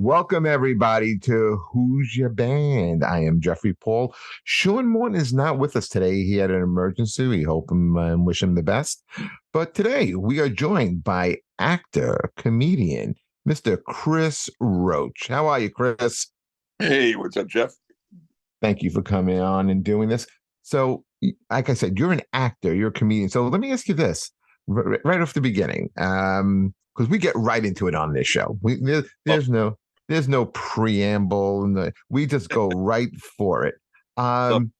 Welcome, everybody, to Who's Your Band? I am Jeffrey Paul. Sean Morton is not with us today. He had an emergency. We hope him and wish him the best. But today we are joined by actor, comedian, Mr. Chris Roach. How are you, Chris? Hey, what's up, Jeff? Thank you for coming on and doing this. So, like I said, you're an actor, you're a comedian. So let me ask you this right off the beginning, because we get right into it on this show. Well, There's no preamble, and we just go right for it. so Um,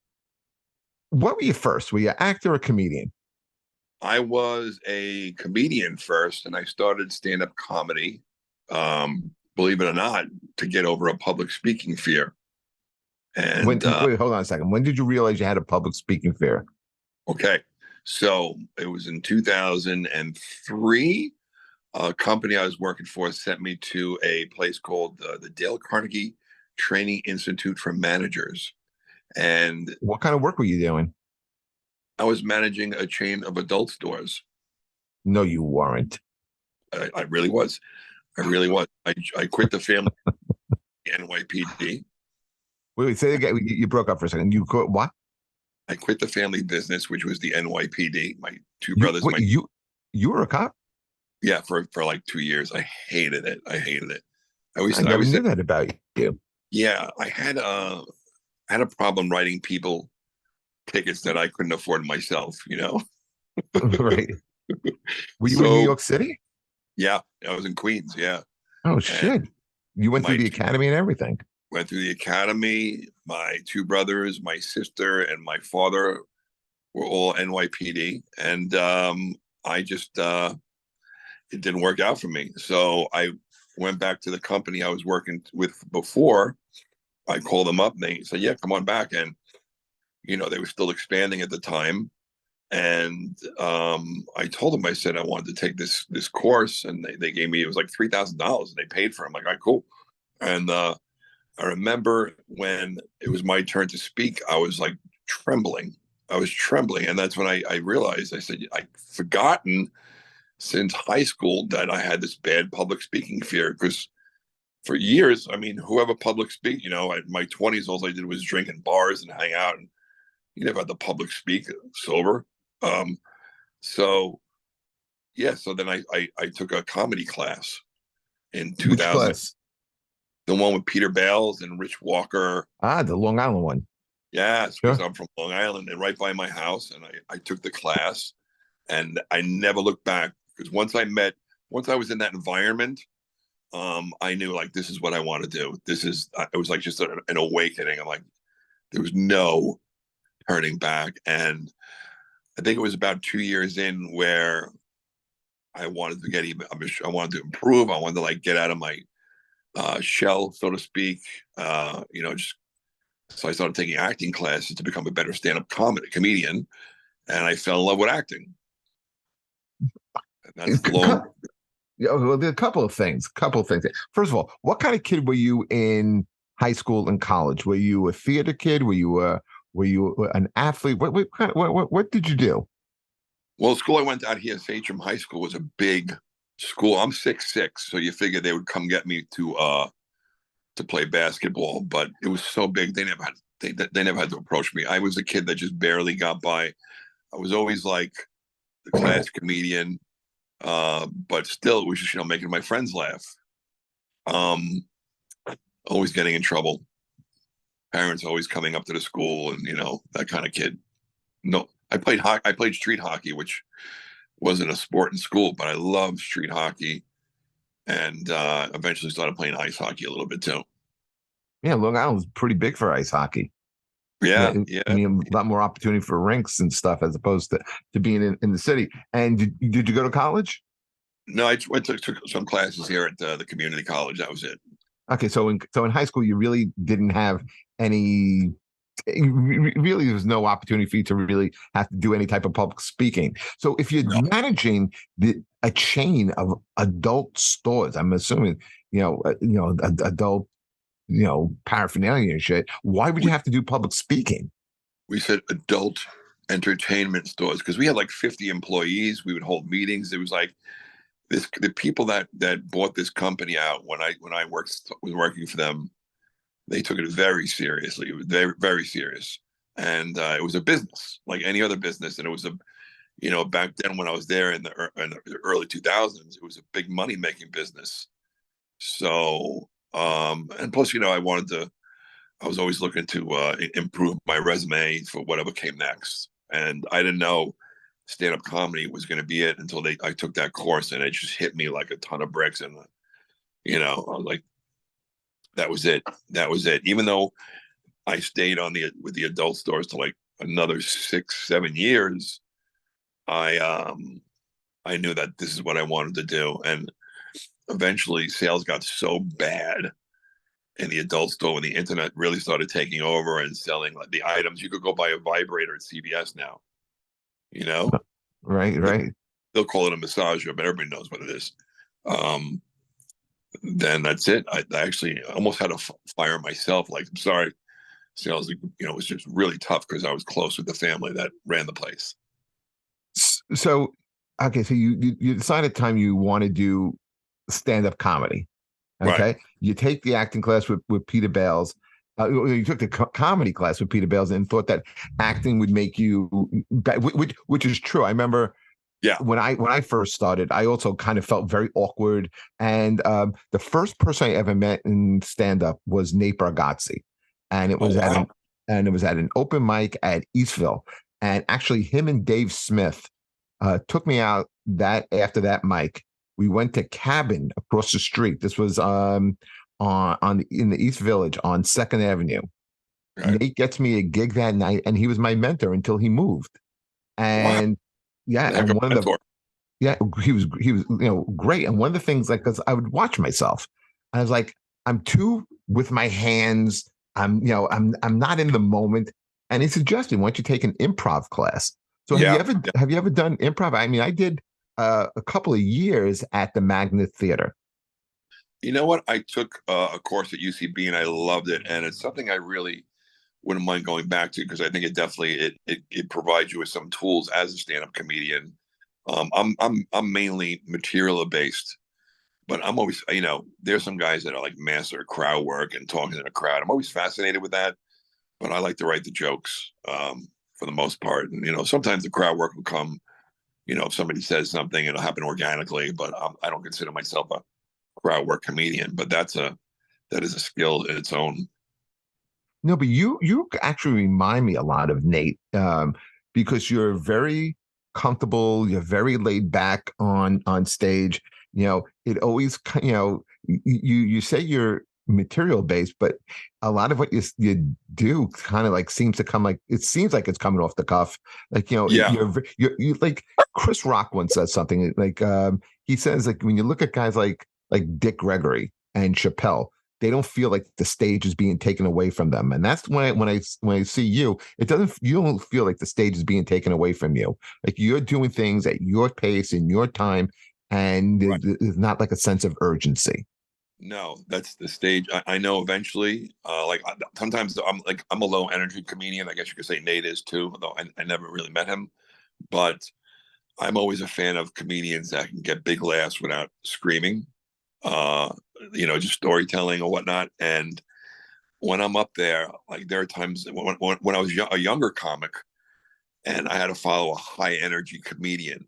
what were you first? Were you an actor or comedian? I was a comedian first, and I started stand-up comedy, believe it or not, to get over a public speaking fear. When And wait, hold on a second. When did you realize you had a public speaking fear? okay, so it was in 2003. A company I was working for sent me to a place called the Dale Carnegie Training Institute for Managers, and What kind of work were you doing? I was managing a chain of adult stores. No, you weren't. I really was. I really was. I quit the family NYPD. Wait, say it again. You broke up for a second. You quit what? I quit the family business, which was the NYPD. My two You brothers, wait, you were a cop? yeah, for like 2 years. I hated it. I hated it. I I never always knew said, that about you. yeah, I had a problem writing people tickets that I couldn't afford myself. Right. Were you in New So York City? yeah, I was in Queens, yeah, Oh and shit. You went through my the academy and everything. went through the academy. My two brothers, my sister, and my father were all NYPD, and I just it didn't work out for me. So I went back to the company I was working with before. I called them up and they said, yeah, come on back. And, they were still expanding at the time. And I told them, I said, I wanted to take this course. And they gave me, it was like $3,000 and they paid for it. I'm like, all right, cool. And I remember when it was my turn to speak, I was like trembling. I was trembling. And that's when I realized, I said, I'd forgotten since high school that I had this bad public speaking fear because for years, I mean, whoever public speak, at my 20s, all I did was drink in bars and hang out, and you never had the public speak sober. Um, so yeah, so then I took a comedy class in Which 2000, class? the one with Peter Bales and Rich Walker. Ah, the Long Island one. Yes, because Sure. I'm from Long Island and right by my house, and I took the class, and I never looked back because once I was in that environment, I knew like this is what I want to do. It was like just an awakening. I'm like, there was no turning back. And I think it was about 2 years in where I wanted to get even, I wanted to improve. I wanted to like get out of my shell, so to speak. Just so I started taking acting classes to become a better stand-up comedian, and I fell in love with acting. And that's the long. Yeah, well, there are a couple of things. First of all, what kind of kid were you in high school and college? Were you a theater kid? Were you an athlete? What did you do? Well, the school I went to out here, Sachem High School, was a big school. I'm 6'6", so you figure they would come get me to play basketball, but it was so big they never had to approach me. I was a kid that just barely got by. I was always like the class comedian, but still, it was just making my friends laugh. Um, Always getting in trouble. Parents always coming up to the school, and that kind of kid. No, I played street hockey, which wasn't a sport in school, but I loved street hockey, and eventually started playing ice hockey a little bit too. Yeah, Long Island's pretty big for ice hockey. Yeah, Yeah, I yeah. mean, a lot more opportunity for rinks and stuff as opposed to being in the city. And did you go to college? No, I went to took some classes here at the community college. That was it. Okay, so in high school, you really didn't have any. Really, there was no opportunity for you to really have to do any type of public speaking. So, if you're No, managing a chain of adult stores, I'm assuming adult paraphernalia and shit. Why would you we have to do public speaking? we said adult entertainment stores because we had like 50 employees. We would hold meetings. It was like the people that bought this company out when I was working for them, they took it very seriously. It was very, very serious. And it was a business like any other business. And it was back then when I was there in the early 2000s, it was a big money making business. So, and plus, I was always looking to improve my resume for whatever came next. And I didn't know stand-up comedy was going to be it until I took that course, and it just hit me like a ton of bricks. And I was like, that was it. That was it. Even though I stayed with the adult stores to like another 6, 7 years, I knew that this is what I wanted to do. And eventually sales got so bad in the adult store when the internet really started taking over and selling like the items. You could go buy a vibrator at CVS now, you know? Right, right. They'll call it a massager, but everybody knows what it is. Um, then that's it. I actually almost had to fire myself. Like, I'm sorry, sales, it was just really tough because I was close with the family that ran the place. So, okay, so you decided time you want to do stand-up comedy. Right. Okay, you take the acting class with Peter Bales. You took the comedy class with Peter Bales and thought that acting would make you, which is true. I remember Yeah. when I first started, I also kind of felt very awkward. And the first person I ever met in stand up was Nate Bargatze, and it Oh, was wow. at an open mic at Eastville. And actually, him and Dave Smith took me out that after that mic. We went to Cabin across the street. This was in the East Village on Second Avenue. Right. Nate gets me a gig that night, and he was my mentor until he moved. Wow. And yeah, Heck and of one a of the mentor. yeah, he was great. And one of the things, like, because I would watch myself, I was like, I'm too with my hands. I'm not in the moment. And he suggested, why don't you take an improv class? So Yeah. have you ever done improv? I mean, I did a couple of years at the Magnet Theater. You know what? I took a course at UCB and I loved it, and it's something I really wouldn't mind going back to because I think it definitely it provides you with some tools as a stand-up comedian. I'm mainly material based, but I'm always there's some guys that are like master crowd work and talking in a crowd. I'm always fascinated with that, but I like to write the jokes for the most part. And sometimes the crowd work will come. If somebody says something, it'll happen organically. But I don't consider myself a crowd work comedian. But that is a skill in its own. No, but you actually remind me a lot of Nate, because you're very comfortable, you're very laid back on stage. It always you say you're material based, but a lot of what you do kind of like seems to come like it seems like it's coming off the cuff. Like Yeah. you like Chris Rock once said something like he says, like, when you look at guys like Dick Gregory and Chappelle, they don't feel like the stage is being taken away from them. And that's when I see you, you don't feel like the stage is being taken away from you. Like, you're doing things at your pace in your time, and Right. there's not like a sense of urgency. No, that's the stage. I know eventually, sometimes I'm a low energy comedian. I guess you could say Nate is too, although I never really met him. But I'm always a fan of comedians that can get big laughs without screaming, uh, just storytelling or whatnot. And when I'm up there, like there are times when I was a younger comic and I had to follow a high energy comedian,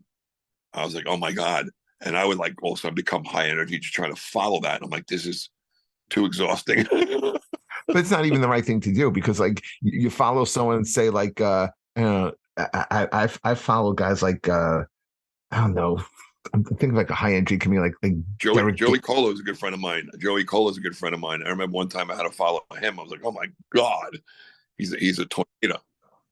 I was like, oh my God. And I would like also become high energy just trying to follow that. And I'm like, this is too exhausting. But it's not even the right thing to do, because like you follow someone and say like I follow guys like I don't know. I'm thinking like a high energy comedian like Derek. Joey Colo is a good friend of mine. Joey Colo is a good friend of mine. I remember one time I had to follow him. I was like, oh my God, he's a tornado.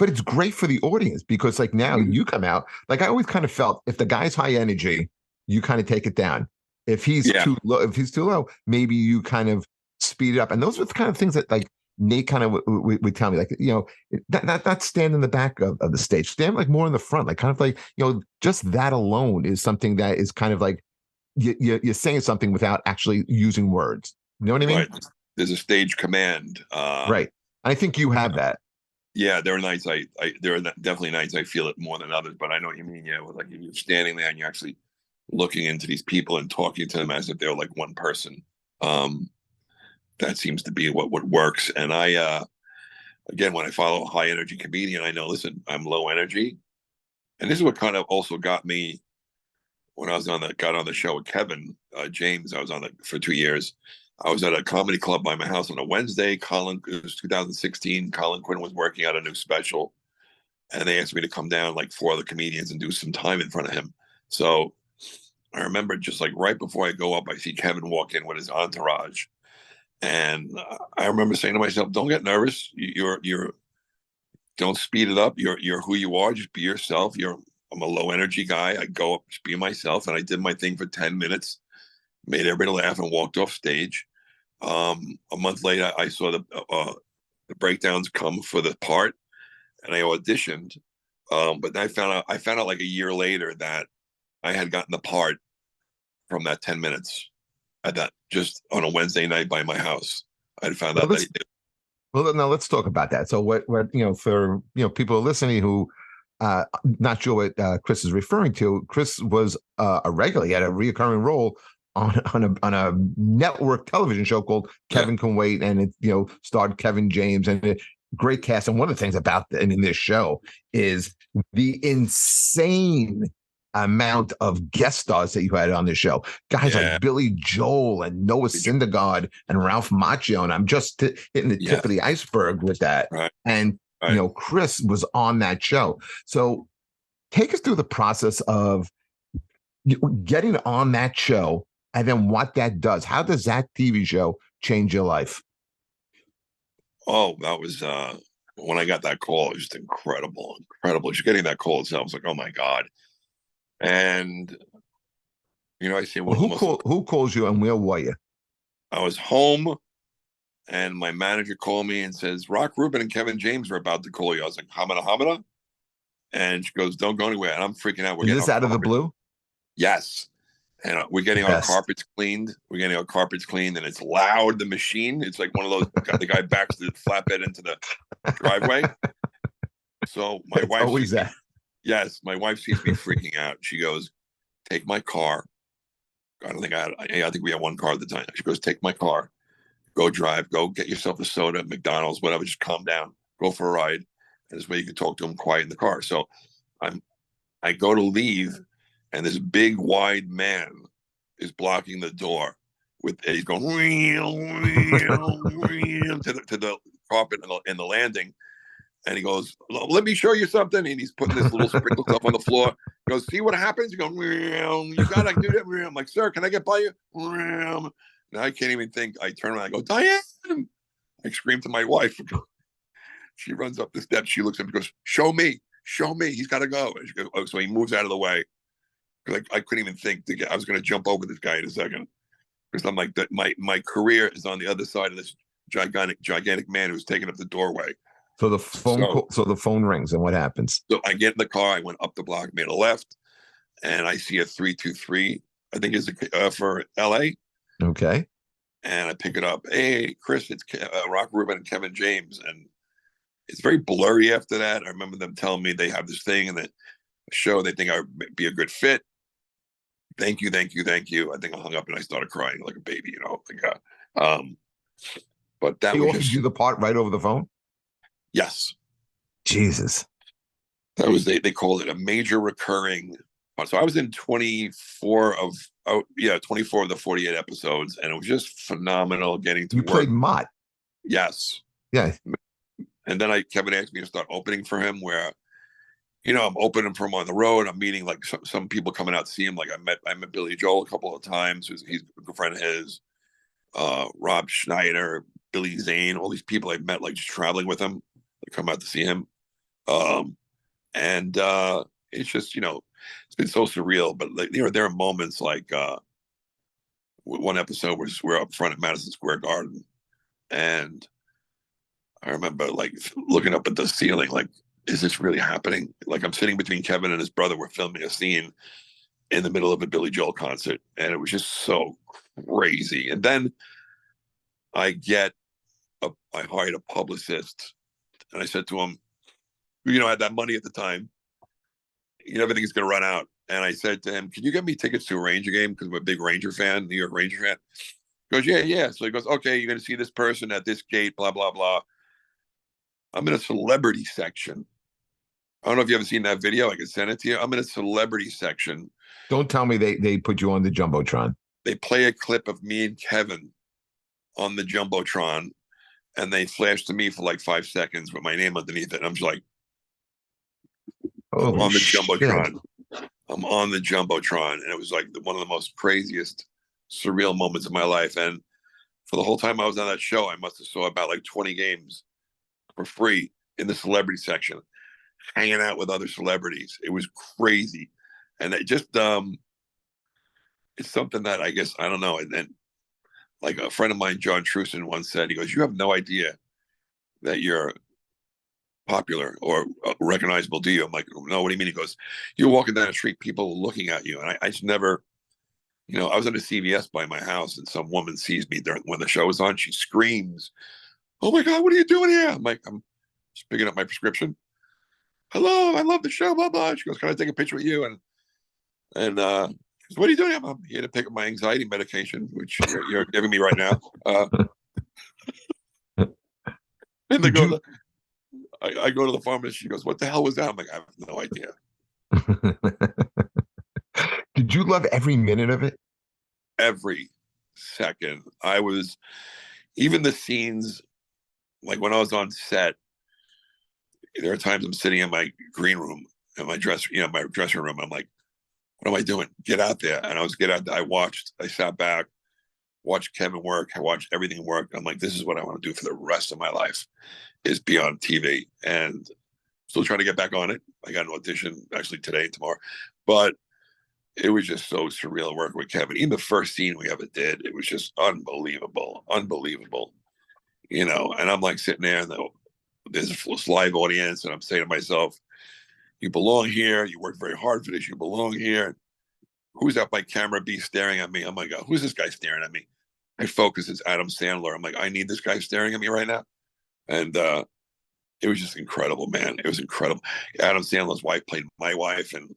But it's great for the audience, because like now you come out, like, I always kind of felt if the guy's high energy, you kind of take it down. Yeah, If he's too low, maybe you kind of speed it up. And those were the kind of things that like Nate kind of would tell me, like, not stand in the back of the stage, stand like more in the front, like kind of like, just that alone is something that is kind of like you're saying something without actually using words. You know what I mean? right. There's a stage command. Right. And I think you have that. Yeah, there are nights there are definitely nights I feel it more than others, but I know what you mean. Yeah, like if you're standing there and you're actually looking into these people and talking to them as if they're like one person. Um, that seems to be what works. And again, when I follow a high energy comedian, I know, listen, I'm low energy. And this is what kind of also got me when I was got on the show with Kevin James. I was on for 2 years. I was at a comedy club by my house on a Wednesday. It was 2016. Colin Quinn was working out a new special, and they asked me to come down like four other comedians and do some time in front of him. So I remember just like right before I go up, I see Kevin walk in with his entourage, and I remember saying to myself, "Don't get nervous. You're don't speed it up. You're who you are. Just be yourself. I'm a low energy guy. I go up, just be myself, and I did my thing for 10 minutes, made everybody laugh, and walked off stage. A month later, I saw the breakdowns come for the part, and I auditioned. But then I found out like a year later that I had gotten the part from that 10 minutes. At that just on a Wednesday night by my house. I found Well, out that let's well now let's talk about that. So what for people listening who not sure what Chris is referring to. Chris was a regular. He had a reoccurring role on a network television show called yeah, Kevin Can Wait, and it starred Kevin James and a great cast. And one of the things about in this show is the insane amount of guest stars that you had on the show. Guys yeah, like Billy Joel and Noah Syndergaard and Ralph Macchio. And I'm just hitting the tip yeah, of the iceberg with that. right, And right. Chris was on that show. So take us through the process of getting on that show and then what that does. How does that TV show change your life? Oh, that was when I got that call. It was just incredible, incredible. Just getting that call itself, I was like, oh my god. And I say Well, one of the most. who calls you and where were you? I was home, and my manager called me and says, Rock Rubin and Kevin James are about to call you. I was like, Hamada Hamada, and she goes, don't go anywhere. And I'm freaking out. We're Is getting this our out of the carpet. blue? Yes. And we're The getting our best. carpets cleaned. We're getting our carpets cleaned, and it's loud. The machine. It's like one of those. The guy backs the flatbed into the driveway. So my It's wife always sees me. that. Yes, my wife sees me freaking out. She goes, "Take my car." I don't think I had. I think we had one car at the time. She goes, "Take my car. Go drive. Go get yourself a soda, McDonald's, whatever. Just calm down. Go for a ride, and this way you can talk to him quiet in the car." So I'm. I go to leave, and this big wide man is blocking the door he's going to the carpet in the landing, and he goes, let me show you something, and he's putting this little sprinkle stuff on the floor. He goes, see what happens. You go, you gotta do that. I'm like, sir, can I get by you? Now I can't even think. I turn around, I go, Diane. I scream to my wife. She runs up the steps. She looks at me and goes, show me, he's got to go. And she goes, oh, so he moves out of the way. Because I couldn't even think I was going to jump over this guy in a second. Because I'm like, that my career is on the other side of this gigantic man who's taking up the doorway. So the phone So, call, so the phone rings, and what happens? so I get in the car. I went up the block, made a left, and I see a 323. I think is for L.A. Okay. And I pick it up. Hey, Chris, it's Rock Rubin and Kevin James, and it's very blurry after that. I remember them telling me they have this thing and the show. They think I would be a good fit. Thank you, thank you, thank you. I think I hung up and I started crying like a baby, but that He was offered just you the part right over the phone? yes. Jesus. That was they called it a major recurring. So I was in 24 of the 48 episodes, and it was just phenomenal getting to You played work. Mott. Yes. Yeah. And then Kevin asked me to start opening for him where I'm opening for him on the road. I'm meeting like some people coming out to see him. Like I met Billy Joel a couple of times. He's a good friend of his. Rob Schneider, Billy Zane, all these people I've met like just traveling with him. They come out to see him. And it's just it's been so surreal. But like, there are moments like one episode where we're up front at Madison Square Garden, and I remember like looking up at the ceiling, like, is this really happening? Like I'm sitting between Kevin and his brother. We're filming a scene in the middle of a Billy Joel concert, and it was just so crazy. And then I hired a publicist, and I said to him, I had that money at the time. Everything's going to run out, And I said to him, "Can you get me tickets to a Ranger game? Because I'm a big Ranger fan, New York Ranger fan." He goes, "Yeah, yeah." So he goes, "Okay, you're going to see this person at this gate, blah blah blah." I'm in a celebrity section. I don't know if you ever seen that video. I can send it to you. I'm in a celebrity section. Don't tell me they put you on the jumbotron. They play a clip of me and Kevin on the jumbotron, and they flash to me for like 5 seconds with my name underneath it. And I'm just like, I'm Oh on the shit! jumbotron. I'm on the jumbotron, and it was like one of the most craziest, surreal moments of my life. And for the whole time I was on that show, I must have saw about like 20 games for free in the celebrity section, hanging out with other celebrities. It was crazy, and it just it's something that I guess I don't know. And then like a friend of mine, John Truson, once said, he goes, "You have no idea that you're popular or recognizable, do you?" I'm like, "No, what do you mean?" He goes, "You're walking down the street, people are looking at you." And I just never, I was at a CVS by my house, and some woman sees me during when the show is on. She screams, "Oh my God, what are you doing here?" I'm like, "I'm just picking up my prescription." "Hello, I love the show, blah blah." She goes, "Can I take a picture with you?" And she goes, "What are you doing?" "I'm here to pick up my anxiety medication, which you're giving me right now." And they Did go, you I go to the pharmacist. She goes, "What the hell was that?" I'm like, "I have no idea." did you love every minute of it? Every second, I was even the scenes like when I was on set. There are times I'm sitting in my green room, in my my dressing room. I'm like, "What am I doing? Get out there!" And I was get out there. I sat back, watched Kevin work. I watched everything work. I'm like, "This is what I want to do for the rest of my life, is be on TV." And still trying to get back on it. I got an audition actually today and tomorrow, but it was just so surreal working with Kevin. Even the first scene we ever did, it was just unbelievable, unbelievable. And I'm like sitting there, and there's a live audience, and I'm saying to myself, "You belong here. You worked very hard for this. You belong here." Who's at my camera B staring at me? I'm like, "Who's this guy staring at me?" I focus. It's Adam Sandler. I'm like, "I need this guy staring at me right now." And it was just incredible, man. It was incredible. Adam Sandler's wife played my wife, and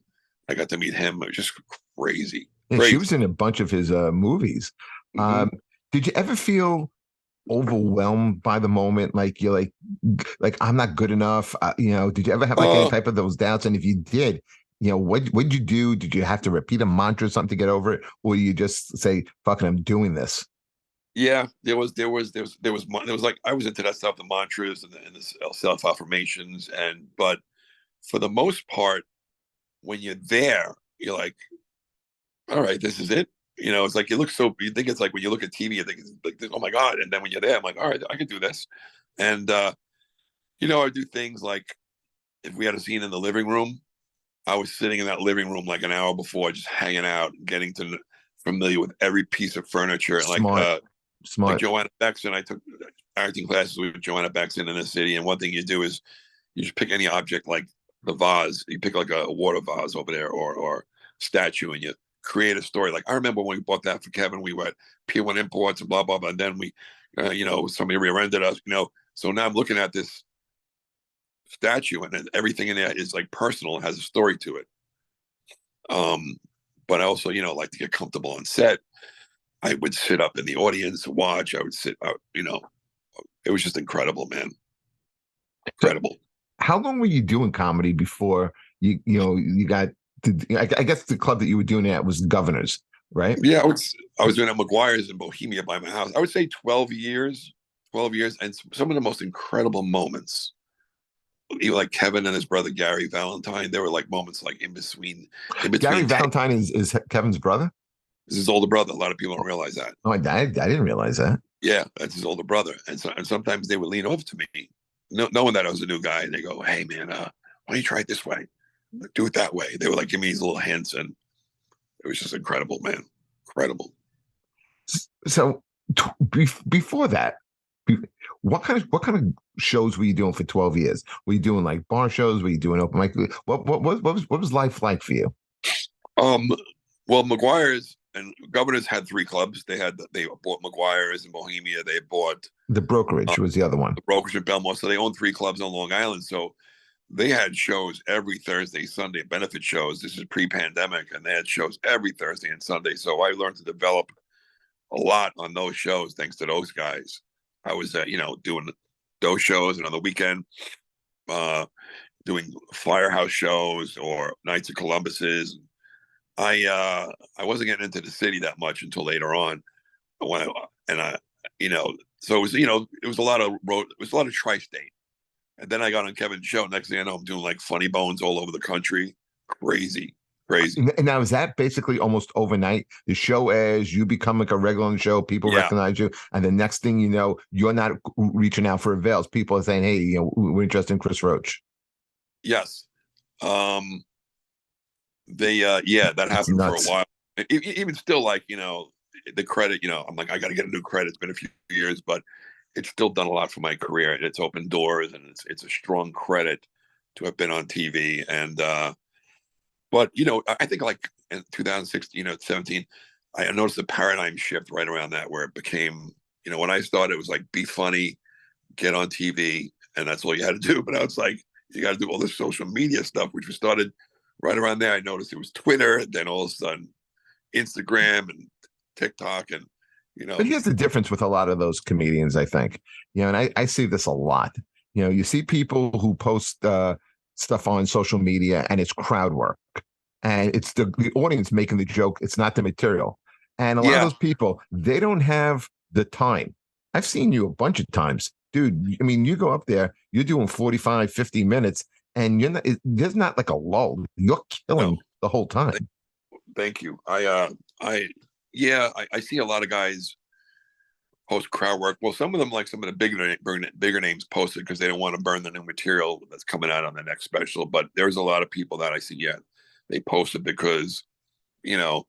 I got to meet him. It was just crazy, Yeah, she was crazy. in a bunch of his movies. Mm-hmm. Um, did you ever feel overwhelmed by the moment? Like you're like I'm not good enough. Did you ever have like any Oh, type of those doubts? And if you did, what'd you do? Did you have to repeat a mantra or something to get over it, or you just say, "Fuck it, I'm doing this"? yeah. There was like I was into that stuff, the mantras and the self affirmations, but for the most part, when you're there, you're like, "All right, this is it." It's like you think it's like when you look at TV, you think it's like, "Oh my God!" And then when you're there, I'm like, "All right, I can do this." And I do things like if we had a scene in the living room, I was sitting in that living room like an hour before, just hanging out, getting to familiar with every piece of furniture. And Smart, like smart. Joanna Bexon, I took acting classes with Joanna Bexon in the city. And one thing you do is you just pick any object like the vase. You pick like a water vase over there or statue, and you create a story. Like I remember when we bought that for Kevin, we were at Pier 1 Imports and blah, blah, blah. And then somebody rear-ended us, So now I'm looking at this statue, and then everything in there is like personal and has a story to it. Um, but I also, like to get comfortable on set. I would sit up in the audience and watch. I would sit out, it was just incredible, man. So, Incredible. how long were you doing comedy before you got? I guess the club that you were doing it at was Governors, right? Yeah, I was doing at McGuire's in Bohemia by my house. I would say 12 years, 12 years, and some of the most incredible moments. Like Kevin and his brother Gary Valentine, there were like moments like in Gary between take. Valentine is Kevin's brother. This is his older brother. A lot of people don't realize that. Oh, I didn't realize that. Yeah, that's his older brother. And sometimes they would lean over to me, knowing that I was a new guy, and they go, "Hey man, why don't you try it this way? Do it that way." They would like give me these little hints, and it was just incredible, man. Incredible. So before that, what kind of shows were you doing for 12 years? Were you doing like bar shows? Were you doing open mic? What was life like for you? Um, well, McGuire's and Governors had three clubs. They bought McGuire's in Bohemia. They bought The brokerage was the other one. the brokerage in Belmore. So they owned three clubs on Long Island. So they had shows every Thursday, Sunday, benefit shows. This is pre-pandemic, and they had shows every Thursday and Sunday. So I learned to develop a lot on those shows thanks to those guys. I was, doing those shows, and on the weekend, uh, doing firehouse shows or Knights of Columbuses. I wasn't getting into the city that much until later on. When I, and I, so it was, it was a lot of road, it was a lot of tri-state. And then I got on Kevin's show. Next thing I know, I'm doing like funny bones all over the country. Crazy, crazy. And now, is that basically almost overnight? The show airs, you become like a regular on the show, people Yeah. recognize you, and the next thing you know, you're not reaching out for avails. People are saying, "Hey, we're interested in Chris Roach." Yes. That That's happened for a nuts. while. Even still, like, the credit, I'm like, I got to get a new credit. It's been a few years, but it's still done a lot for my career. It's opened doors, and it's a strong credit to have been on TV. And but I think like in 2016, 17, I noticed a paradigm shift right around that, where it became, when I started, it was like, be funny, get on TV, and that's all you had to do. But I was like, you got to do all this social media stuff, which was started right around there. I noticed it was Twitter, and then all of a sudden Instagram and TikTok, and But here's the difference with a lot of those comedians, I think. And I see this a lot. You see people who post stuff on social media, and it's crowd work, and it's the audience making the joke. It's not the material. And a lot of yeah, those people, they don't have the time. I've seen you a bunch of times, dude. I mean, you go up there, you're doing 45, 50 minutes, and there's not like a lull. You're no, killing the whole time. thank you. I see a lot of guys post crowd work. Well, some of them, like some of the bigger names, posted because they don't want to burn the new material that's coming out on the next special. But there's a lot of people that I see, they posted because, you know,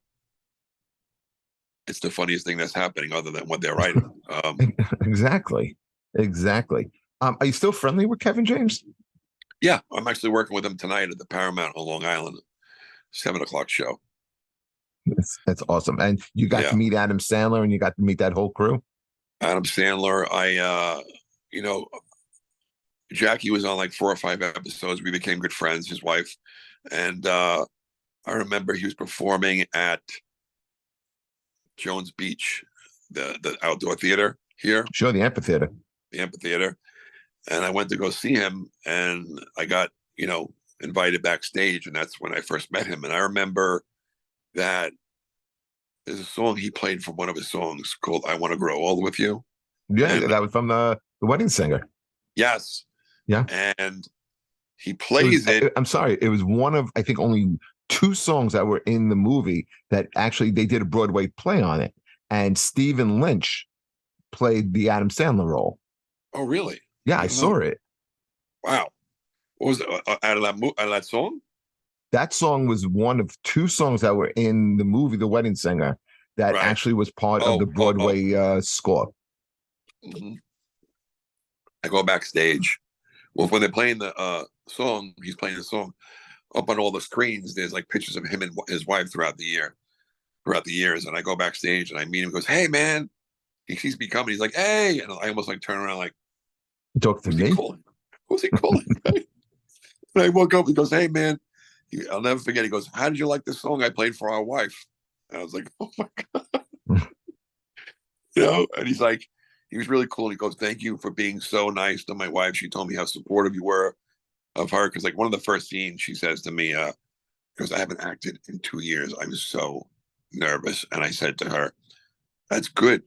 it's the funniest thing that's happening other than what they're writing. Exactly. Exactly. Are you still friendly with Kevin James? Yeah, I'm actually working with him tonight at the Paramount on Long Island, 7 o'clock show. That's awesome. And you got to Yeah, meet Adam Sandler, and you got to meet that whole crew. Adam Sandler. You know, Jackie was on like 4 or 5 episodes. We became good friends, his wife. And I remember he was performing at Jones Beach, the outdoor theater here, Sure, the amphitheater. the amphitheater. And I went to go see him, and I got, invited backstage. And that's when I first met him. And I remember that there's a song he played from one of his songs called I Want to Grow Old With You. Yeah, And that was from the Wedding Singer. yes. Yeah. And he plays it. I'm sorry. It was one of, I think, only two songs that were in the movie that actually they did a Broadway play on it. And Stephen Lynch played the Adam Sandler role. Oh, really? Yeah, I I don't know. saw it. Wow. What was it, out of that song? That song was one of two songs that were in the movie The Wedding Singer that Right. actually was part of the Oh. Broadway score. Mhm. I go backstage. Well, when they're playing the song, he's playing the song. Up on all the screens, there's like pictures of him and his wife throughout the years. And I go backstage and I meet him. He goes, "Hey, man!" He sees me coming. He's like, "Hey!" And I almost like turn around, like, Talk to "Who's he me. calling? Who's he calling?" And I woke up. He goes, "Hey, man!" I'll never forget. He goes, "How did you like this song I played for our wife?" And I was like, "Oh my god!" And he's like, he was really cool. And he goes, "Thank you for being so nice to my wife. She told me how supportive you were of her." Because like one of the first scenes, she says to me, because I haven't acted in 2 years, I was so nervous. And I said to her, "That's good.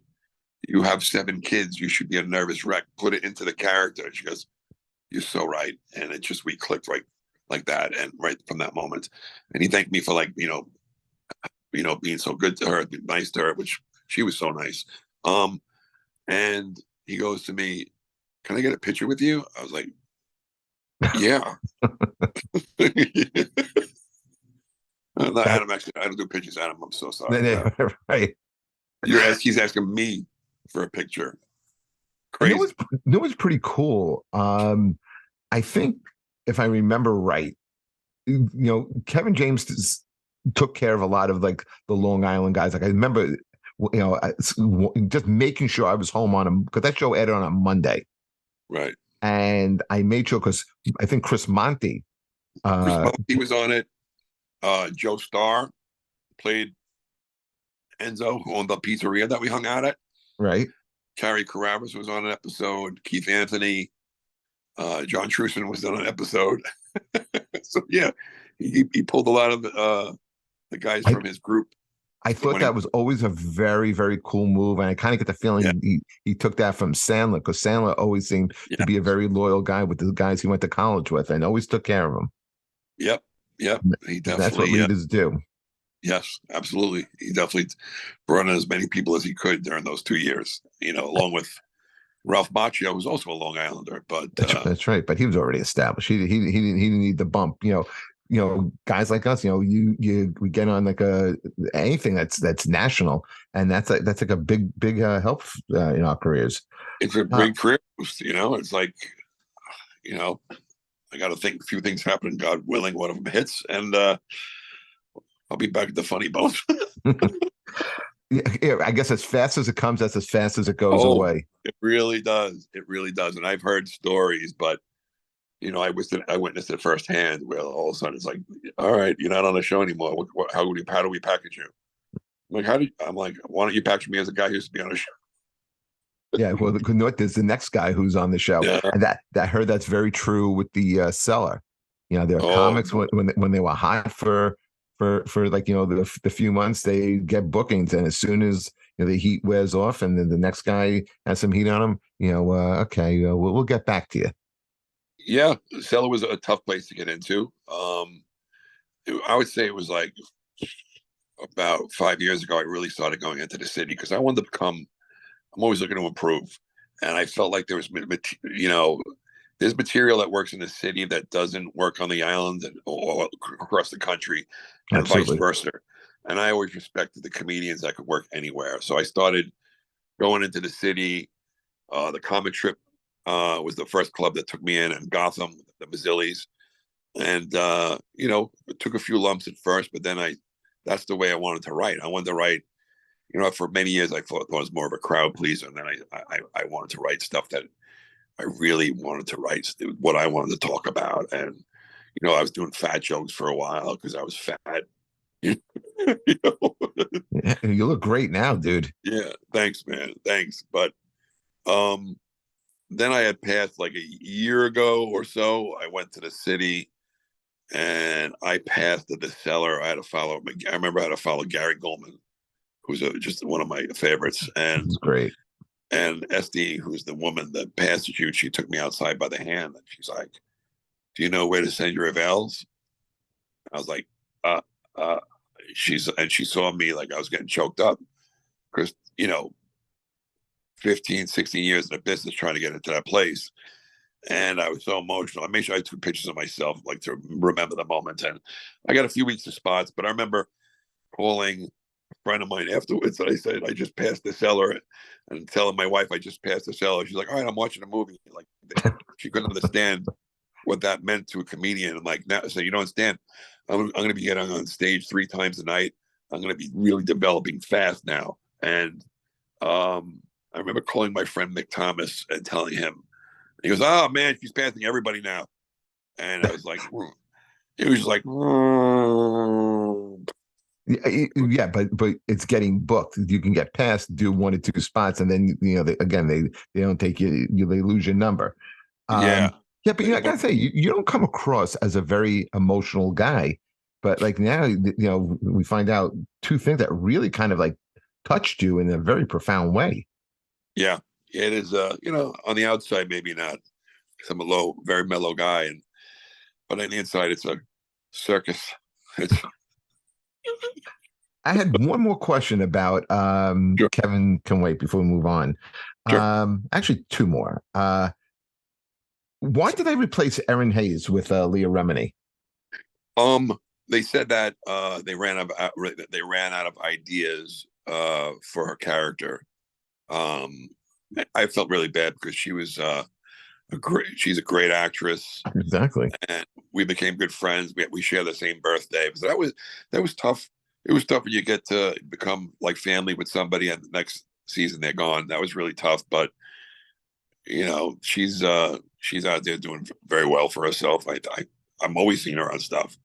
You have 7 kids. You should be a nervous wreck. Put it into the character." And she goes, "You're so right." And it just, we clicked right like that. And right from that moment. And he thanked me for like, being so good to her, being nice to her, which she was so nice. And he goes to me, "Can I get a picture with you?" I was like, "Yeah." Not That, Adam, actually. I don't do pictures, Adam. I'm so sorry. right. He's asking me for a picture. And Crazy. it was pretty cool. I think if I remember right, Kevin James took care of a lot of like the Long Island guys. Like I remember, just making sure I was home on him because that show aired on a Monday. Right. and I made sure because I think Chris Monty, Chris uh, Monty was on it. Joe Starr played Enzo, who owned the pizzeria that we hung out at. right? Carrie Carabas was on an episode. Keith Anthony, John Truson was on an episode. So yeah, he pulled a lot of the guys I from his group. I thought When he, that was always a very, very cool move. And I kind of get the yeah, feeling he took that from Sandler because Sandler always seemed to yeah, be a very loyal guy with the guys he went to college with and always took care of them. yep, yep. He And that's what definitely, leaders do. yes, absolutely. He definitely brought in as many people as he could during those 2 years. Along with Ralph Macchio, who's also a Long Islander, but That's right. But he was already established. He didn't need the bump. Guys like us, we get on like a anything that's national, and that's like a big help in our careers. it's a Uh, great career boost. It's like, you know, I got to think a few things happen. God willing, one of them hits, and I'll be back at the funny bone. yeah, I guess as fast as it comes, that's as fast as it goes Oh, away. it really does. It really does. And I've heard stories, but I witnessed it firsthand. Where all of a sudden it's like, all right, you're not on the show anymore. How do we package you? I'm like, why don't you package me as a guy who used to be on a show? Yeah, well, there's the next guy who's on the show, Yeah. and that heard that's very true with the seller. Their Oh, comics when they were hot for like the few months they get bookings, and as soon as the heat wears off, and then the next guy has some heat on him, okay, we'll get back to you. yeah. Cellar was a tough place to get into. I would say it was like about 5 years ago. I really started going into the city because I wanted to become. I'm always looking to improve, and I felt like there was, there's material that works in the city that doesn't work on the island or across the country, and vice Absolutely, versa. And I always respected the comedians that could work anywhere. So I started going into the city. The Comic Trip was the first club that took me in Gotham, the Mazzillis. And, it took a few lumps at first, but then that's the way I wanted to write. I wanted to write, for many years, I thought I was more of a crowd pleaser. And then I wanted to write stuff that I really wanted to write, what I wanted to talk about. And, I was doing fat jokes for a while because I was fat. you know? yeah, you look great now, dude. Yeah, thanks, man. Thanks. But um, then I had passed like a year ago or so. I went to the city and I passed the cellar. I remember I had to follow Gary Goldman, who's just one of my favorites, It's great. and SD, who's the woman that passed you. She took me outside by the hand and she's like, "Do you know where to send your evals?" I was like, "Uh, uh." She saw me like I was getting choked up because 15, 16 years in the business trying to get into that place. And I was so emotional. I made sure I took pictures of myself, like to remember the moment. And I got a few weeks of spots, but I remember calling a friend of mine afterwards. And I said, I just passed the cellar, and telling my wife I just passed the cellar. She's like, all right, I'm watching a movie. Like, she couldn't understand what that meant to a comedian. And like, now, so you don't understand. I'm going to be getting on stage 3 times a night. I'm going to be really developing fast now. And I remember calling my friend Mick Thomas and telling him, he goes, "Oh man, she's passing everybody now." And I was like, it was like, Yeah, but it's getting booked. You can get past, do 1 or 2 spots, and then they don't take they lose your number. yeah, Yeah, but I gotta say, you don't come across as a very emotional guy. But like now, we find out 2 things that really kind of like touched you in a very profound way. yeah. It is, on the outside maybe not, because I'm a very mellow guy, but on the inside it's a circus. It's I had one more question about sure, Kevin Can Wait before we move on. sure. Actually, two more. Why did they replace Erin Hayes with Leah Remini? They said that they ran out of ideas for her character. Um, I felt really bad because she's a great actress, Exactly. and we became good friends. We share the same birthday. So that was tough. It was tough when you get to become like family with somebody, and the next season they're gone. That was really tough. But she's out there doing very well for herself. I'm always seeing her on stuff.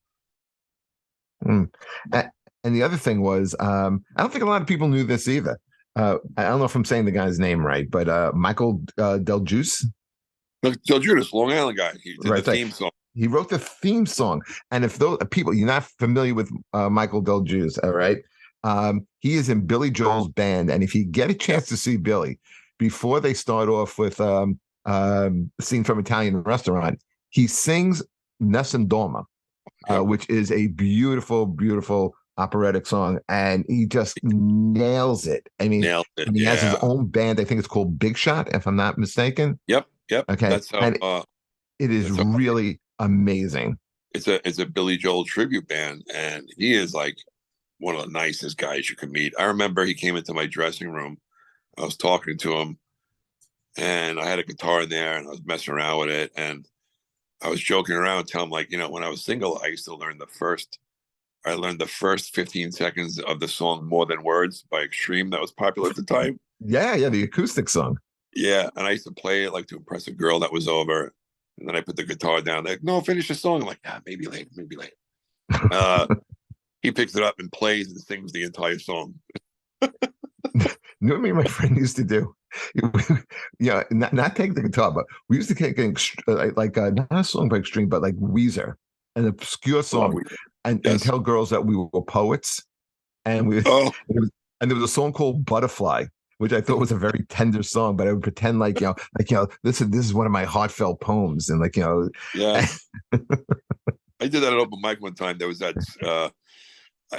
Mm. And the other thing was, I don't think a lot of people knew this either. I don't know if I'm saying the guy's name right, but Michael Del Juice, So Judas, Long Island guy, he did the right? theme song. He wrote the theme song. And if those people, you're not familiar with Michael Del Juice, all right? He is in Billy Joel's band. And if you get a chance to see Billy, before they start off with Scene from Italian Restaurant, he sings Nessun Dorma, Yep, which is a beautiful, beautiful operatic song. And he just nails it. I mean, nailed it. and he has his Yeah. own band. I think it's called Big Shot, if I'm not mistaken. Yep. Yep. Okay. That's how. And it is That's how. really amazing. It's a Billy Joel tribute band, and he is like one of the nicest guys you could meet. I remember he came into my dressing room. I was talking to him, and I had a guitar in there, and I was messing around with it, and I was joking around, telling him like, when I was single, I used to learn the first. I learned the first 15 seconds of the song "More Than Words" by Extreme, that was popular at the time. Yeah, yeah, the acoustic song. Yeah, and I used to play it like to impress a girl that was over, and then I put the guitar down. Like, no, finish the song. I'm like, maybe later, maybe later. Uh, he picks it up and plays and sings the entire song. You know what me and my friend used to do? Yeah, not take the guitar, but we used to take not a song by Extreme, but like Weezer, an obscure I love song, Weezer. and Yes. tell girls that we were poets, and Oh, and there was a song called Butterfly, which I thought was a very tender song, but I would pretend this is one of my heartfelt poems, and yes. I did that at open mic one time. There was that.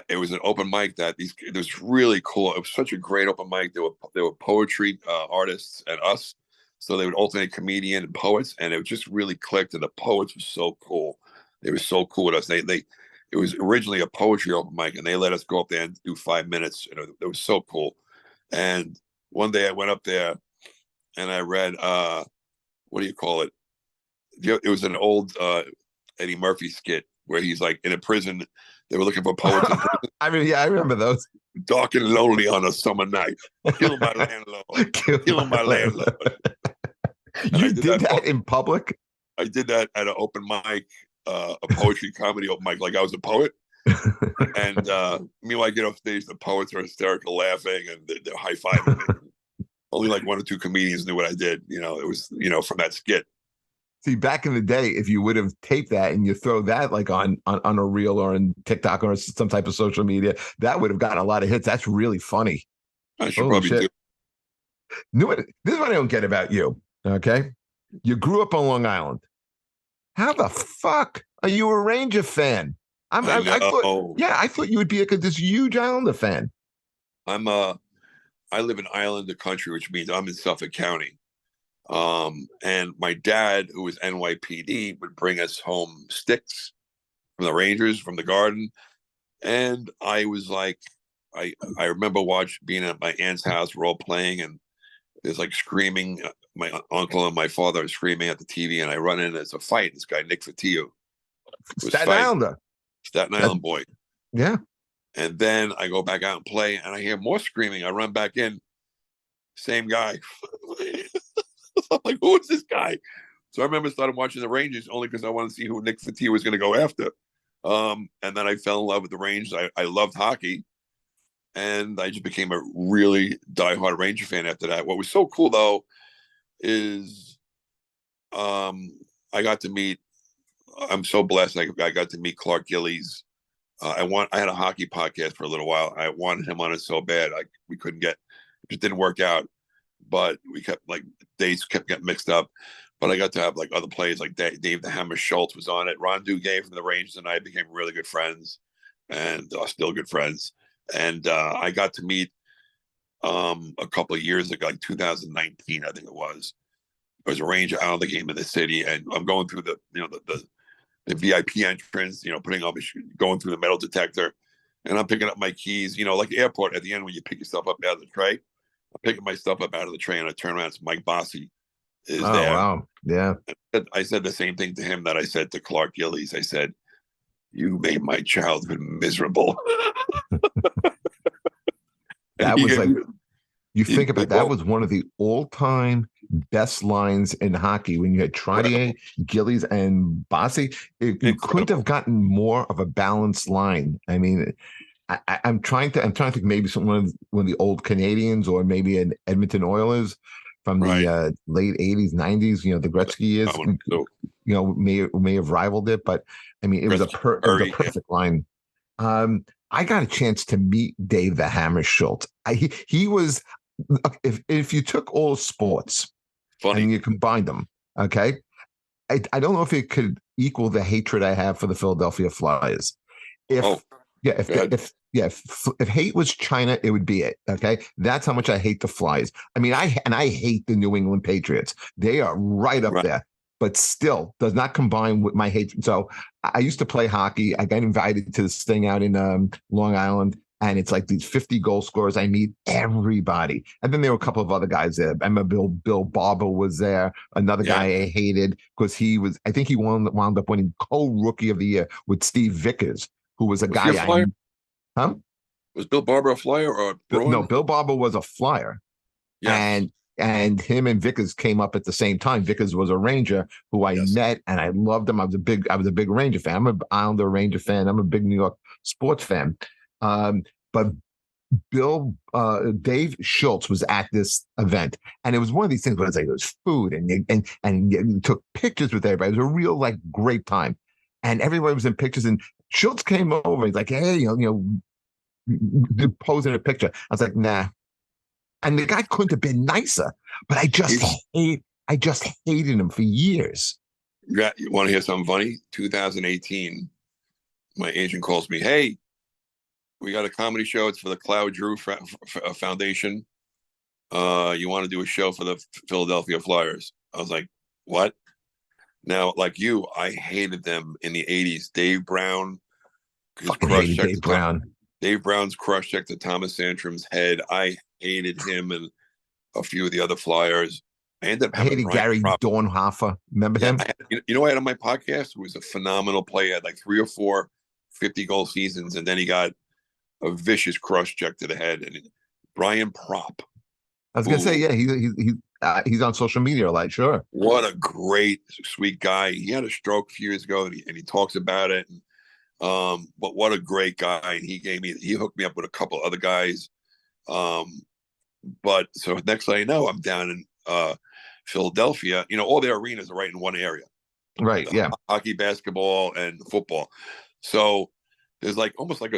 It was an open mic that it was really cool. It was such a great open mic. There were poetry artists and us, so they would alternate comedian and poets, and it just really clicked. And the poets were so cool. They were so cool with us. It was originally a poetry open mic, and they let us go up there and do 5 minutes. It was so cool. And one day I went up there and I read what do you call it? It was an old Eddie Murphy skit where he's like in a prison. They were looking for poets in prison. I mean, yeah, I remember those. Dark and lonely on a summer night. Kill my landlord. Kill my landlord. And You did that in public? I did that at an open mic, a poetry comedy open mic, like I was a poet. And meanwhile, I get off stage, the poets are hysterical laughing and they're high fiving me. Only like one or two comedians knew what I did. It was, from that skit. See, back in the day, if you would have taped that and you throw that like on a reel or on TikTok or some type of social media, that would have gotten a lot of hits. That's really funny. I should Holy probably shit. do. This is what I don't get about you. Okay. You grew up on Long Island. How the fuck are you a Ranger fan? I thought, yeah, I thought you would be this huge Islander fan. I live in Islander country, which means I'm in Suffolk County. And my dad, who was NYPD, would bring us home sticks from the Rangers, from the garden. And I was like, I remember being at my aunt's house, we're all playing, and there's like screaming. My uncle and my father are screaming at the TV, and I run in. There's a fight. This guy Nick Fatiu was Staten fighting. Islander. Staten Island boy. Yeah. And then I go back out and play, and I hear more screaming. I run back in. Same guy. I'm like, who is this guy? So I remember started watching the Rangers only because I wanted to see who Nick Fatia was going to go after. And then I fell in love with the Rangers. I loved hockey, and I just became a really diehard Ranger fan after that. What was so cool though is I got to meet. I'm so blessed. I got to meet Clark Gillies. I had a hockey podcast for a little while. I wanted him on it so bad. We couldn't get. It just didn't work out. But we kept dates kept getting mixed up. But I got to have other players like Dave the Hammer Schultz was on it. Ron Duguay from the Rangers and I became really good friends, and still good friends. And I got to meet a couple of years ago, like 2019, I think it was. There was a Ranger Islander game in the city, and I'm going through the VIP entrance, going through the metal detector, and I'm picking up my keys, like the airport at the end when you pick yourself up out of the tray. I'm picking my stuff up out of the tray, and I turn around. It's Mike Bossy is there. Oh, wow. Yeah. I said the same thing to him that I said to Clark Gillies. I said, "You made my childhood miserable." That was like, you think about that was one of the all-time best lines in hockey when you had Trottier, Incredible. Gillies, and Bossy. You couldn't have Incredible. gotten more of a balanced line. I mean, I'm trying to think maybe one of the old Canadians or maybe an Edmonton Oilers from the Right. late '80s, '90s. The Gretzky years. So May have rivaled it, but I mean, Gretzky, it was a Curry, yeah. perfect line. I got a chance to meet Dave the Hammer Schultz. He was, if you took all sports and Funny. you combined them, okay, I don't know if it could equal the hatred I have for the Philadelphia Flyers. Oh, If yeah, if God. if hate was China, it would be it. Okay, that's how much I hate the Flyers. I mean, I hate the New England Patriots. They are right up Right. there, but still does not combine with my hate. So I used to play hockey. I got invited to this thing out in Long Island. And it's like these 50 goal scorers. I meet everybody. And then there were a couple of other guys there. I remember Bill Barber was there, another Yeah. guy I hated because I think he wound up winning co-rookie of the year with Steve Vickers, who was a Was he a guy Flyer? huh? Was Bill Barber a Flyer or a No, Bruin? Bill Barber was a Flyer, Yes. and him and Vickers came up at the same time. Vickers was a Ranger who I Yes. met, and I loved him. I was a big Ranger fan. I'm an Islander Ranger fan. I'm a big New York sports fan. But Dave Schultz was at this event, and it was one of these things where it was food, and you took pictures with everybody. It was a real like great time, and everybody was in pictures. And Schultz came over. He's like, "Hey, posing a picture." I was like, "Nah." And the guy couldn't have been nicer, but I just hated him for years. You want to hear something funny? 2018, my agent calls me, "Hey, we got a comedy show. It's for the Cloud Drew Foundation. You want to do a show for the Philadelphia Flyers?" I was like, "What?" Now, like you, I hated them in the '80s. Dave Brown, his Fucking crush hated check Dave Brown. Dave Brown's crush check to Thomas Santram's head. I hated him and a few of the other Flyers. I ended up I having hated Brian Gary Prop. Dornhofer. Remember Yeah, him? I had on my podcast who was a phenomenal player, had like 3 or 4 50-goal seasons, and then he got a vicious crush check to the head. And Brian Prop, I was gonna say, who, yeah, he's on social media a lot. Sure. what a great, sweet guy. He had a stroke a few years ago, and he talks about it. And, but what a great guy. And he hooked me up with a couple other guys. But so next thing I know, I'm down in Philadelphia. All their arenas are right in one area. Right. Yeah. Hockey, basketball, and football. So there's like almost like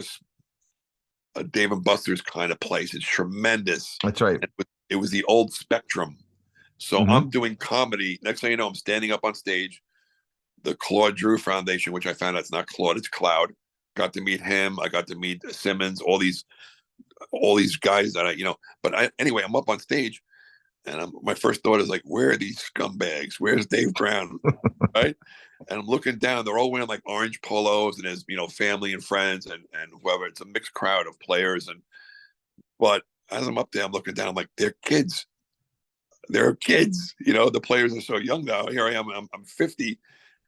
a Dave and Buster's kind of place. It's tremendous. That's right. It was the old Spectrum. So Mm-hmm. I'm doing comedy. Next thing you know, I'm standing up on stage. The Claude Drew Foundation, which I found out it's not Claude, it's Cloud. Got to meet him. I got to meet Simmons. All these guys that anyway, I'm up on stage, and my first thought is like, where are these scumbags? Where's Dave Brown? Right? And I'm looking down. They're all wearing like orange polos, and there's family and friends and whoever. It's a mixed crowd of players, but as I'm up there, I'm looking down. I'm like, they're kids. They're kids. The players are so young now. Here I am. I'm 50,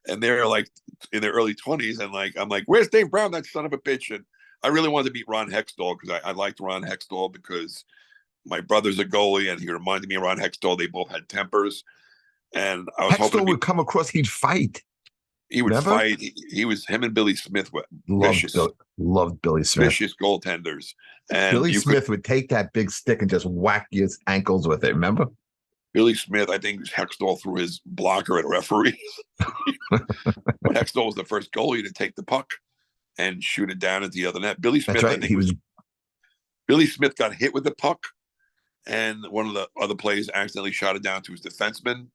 and they're like in their early 20s, and like I'm like, where's Dave Brown? That son of a bitch. And I really wanted to beat Ron Hextall because I liked Ron Hextall because my brother's a goalie, and he reminded me of Ron Hextall. They both had tempers, and I was hoping Hextall would come across. He'd fight. he would Remember? fight. He was him and Billy Smith were Loved vicious, loved Billy Smith. vicious goaltenders. And Billy Smith would take that big stick and just whack his ankles with it. Remember? Billy Smith, I think Hextall threw his blocker at a referee. But Hextall was the first goalie to take the puck and shoot it down at the other net. Billy Smith, That's right. I think Billy Smith got hit with the puck, and one of the other players accidentally shot it down to his defenseman,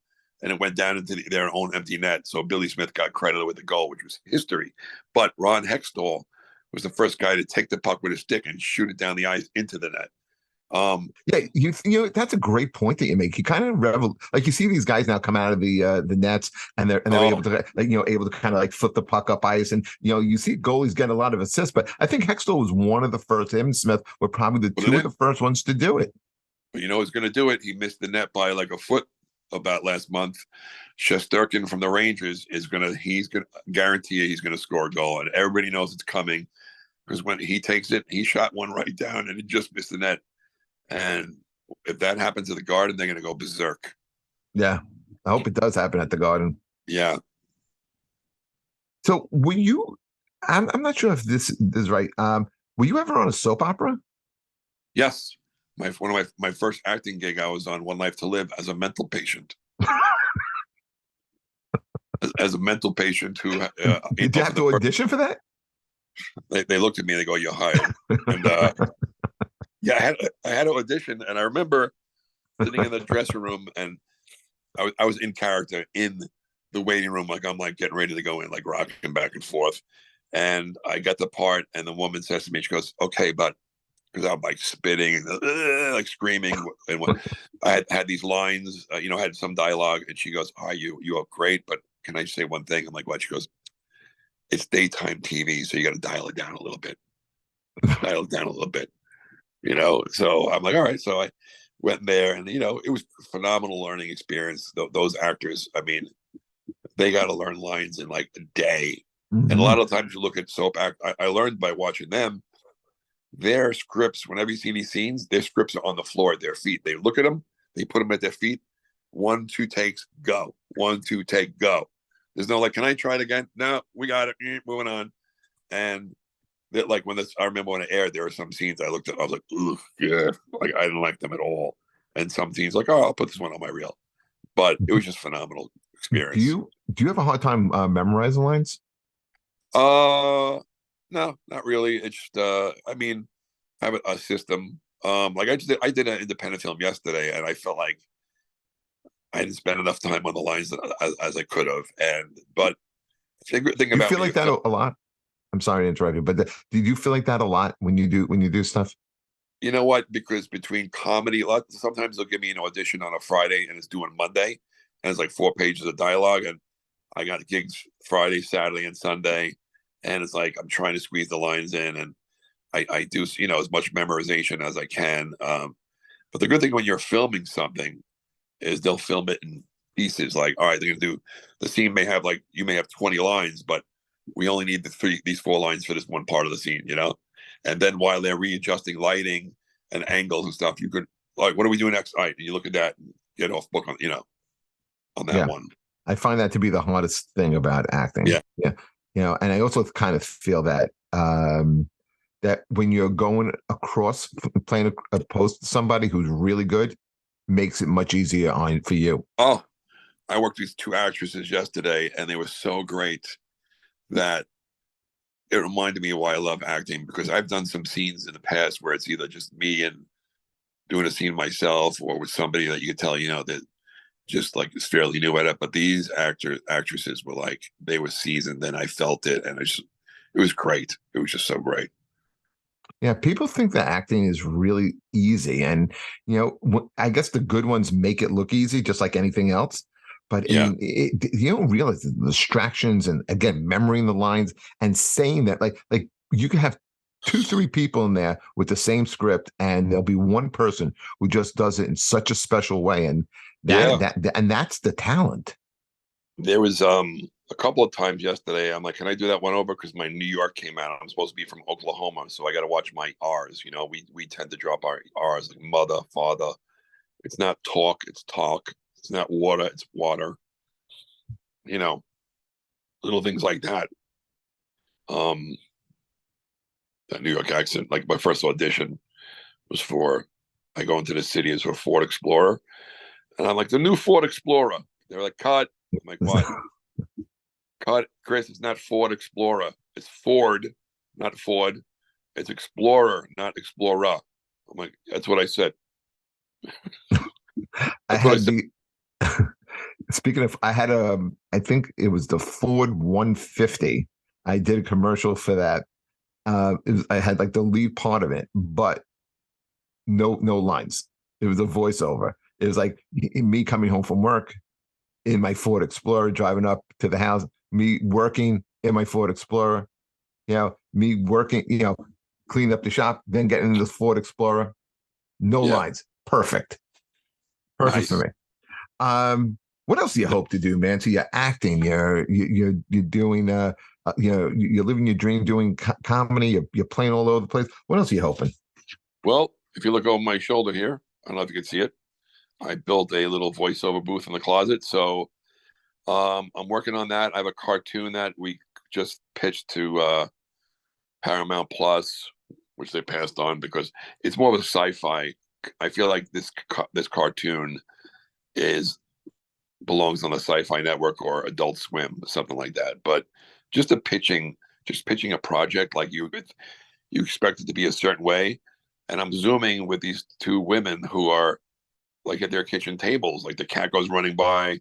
and it went down into their own empty net. So Billy Smith got credited with the goal, which was history. But Ron Hextall was the first guy to take the puck with a stick and shoot it down the ice into the net. Yeah, that's a great point that you make. You kind of like you see these guys now come out of the nets, and they're able to able to kind of like flip the puck up ice, and you see goalies get a lot of assists. But I think Hextall was one of the first. Him and Smith were probably the two of the first ones to do it. But who's going to do it? He missed the net by like a foot about last month. Shesterkin from the Rangers he's going to guarantee you he's going to score a goal, and everybody knows it's coming because when he takes it, he shot one right down and it just missed the net. And if that happens at the Garden, they're going to go berserk. Yeah. I hope it does happen at the Garden. Yeah. So were you, I'm not sure if this is right. Were you ever on a soap opera? Yes. One of my first acting gig, I was on One Life to Live as a mental patient. As a mental patient who, Did you for have the to first, audition for that? they looked at me and they go, "You're hired." And yeah, I had an audition, and I remember sitting in the dressing room, and I was in character in the waiting room, like I'm like getting ready to go in, like rocking back and forth. And I got the part, and the woman says to me, she goes, "Okay, but," because I'm like spitting and like screaming, and what I had these lines, had some dialogue, and she goes, "Oh, you are great, but can I say one thing?" I'm like, "What?" She goes, "It's daytime TV, so you got to dial it down a little bit. Dial it down a little bit." So I'm like, all right. So I went there, and it was a phenomenal learning experience. Those actors, I mean, they got to learn lines in like a day. And a Hmm. lot of times you look at soap act. I learned by watching them. Their scripts, whenever you see these scenes, their scripts are on the floor at their feet. They look at them, they put them at their feet. 1, 2 takes, go. 1, 2 take, go. There's no like, can I try it again? No, we got it. Moving on. And that, like when this, I remember when it aired, there were some scenes I looked at, I was like, ugh, yeah, like I didn't like them at all. And some scenes, like, oh, I'll put this one on my reel. But it was just phenomenal Do experience. you have a hard time memorizing lines? Uh, no, not really. It's just, I mean, have a system. Like I did an independent film yesterday, and I felt like I didn't spend enough time on the lines as I could have. But the good thing Do you about feel when like you're that film, a lot? I'm sorry to interrupt you, but do you feel like that a lot when you do stuff? you know what? Because between comedy, sometimes they'll give me an audition on a Friday and it's due on Monday, and it's like 4 pages of dialogue, and I got gigs Friday, Saturday, and Sunday, and it's like I'm trying to squeeze the lines in, and I do as much memorization as I can. But the good thing when you're filming something is they'll film it in pieces. Like, all right, they're gonna do the scene may have like you may have 20 lines, but we only need these 4 lines for this one part of the scene, And then while they're readjusting lighting and angles and stuff, you could like, what are we doing next? All right, and you look at that and get off book on that Yeah, one. I find that to be the hardest thing about acting. Yeah. Yeah, and I also kind of feel that that when you're going across playing opposed to somebody who's really good, makes it much easier on for you. Oh, I worked with 2 actresses yesterday, and they were so great that it reminded me of why I love acting because I've done some scenes in the past where it's either just me and doing a scene myself or with somebody that you could tell, that just like is fairly new at it. But these actresses were like they were seasoned, and I felt it, and it was great. It was just so great. Yeah, people think that acting is really easy, and I guess the good ones make it look easy, just like anything else. But I Yeah, mean, you don't realize the distractions, and again, memorizing the lines and saying that, like you can have two, three people in there with the same script, and there'll be one person who just does it in such a special way, and yeah. that's the talent. There was a couple of times yesterday. I'm like, can I do that one over? Because my New York came out. I'm supposed to be from Oklahoma, so I got to watch my R's. We tend to drop our R's like mother, father. It's not talk, it's talk. It's not water, it's water. You know, little things like that. Um, that New York accent. Like my first audition was for I go into the city as a Ford Explorer, and I'm like the new Ford Explorer. They're like, cut. I'm like, what? Cut, Chris. It's not Ford Explorer. It's Ford, not Ford. It's Explorer, not Explorer. I'm like, that's what I said. I That's what I had said. the Speaking of, I had I think it was the Ford 150. I did a commercial for that. I had like the lead part of it, but no lines. It was a voiceover. It was like me coming home from work in my Ford Explorer, driving up to the house, me working in my Ford Explorer, me working, cleaning up the shop, then getting in the Ford Explorer. No Yeah, lines. Perfect. Perfect for nice. me. What else do you hope to do, man? So you're acting, you're doing, you're living your dream, doing comedy. You're playing all over the place. What else are you hoping? Well, if you look over my shoulder here, I don't know if you can see it. I built a little voiceover booth in the closet. So I'm working on that. I have a cartoon that we just pitched to Paramount Plus, which they passed on because it's more of a sci-fi. I feel like this cartoon is belongs on the Sci-Fi Network or Adult Swim, something like that. But just just pitching a project like you expect it to be a certain way, and I'm zooming with these two women who are like at their kitchen tables, like the cat goes running by,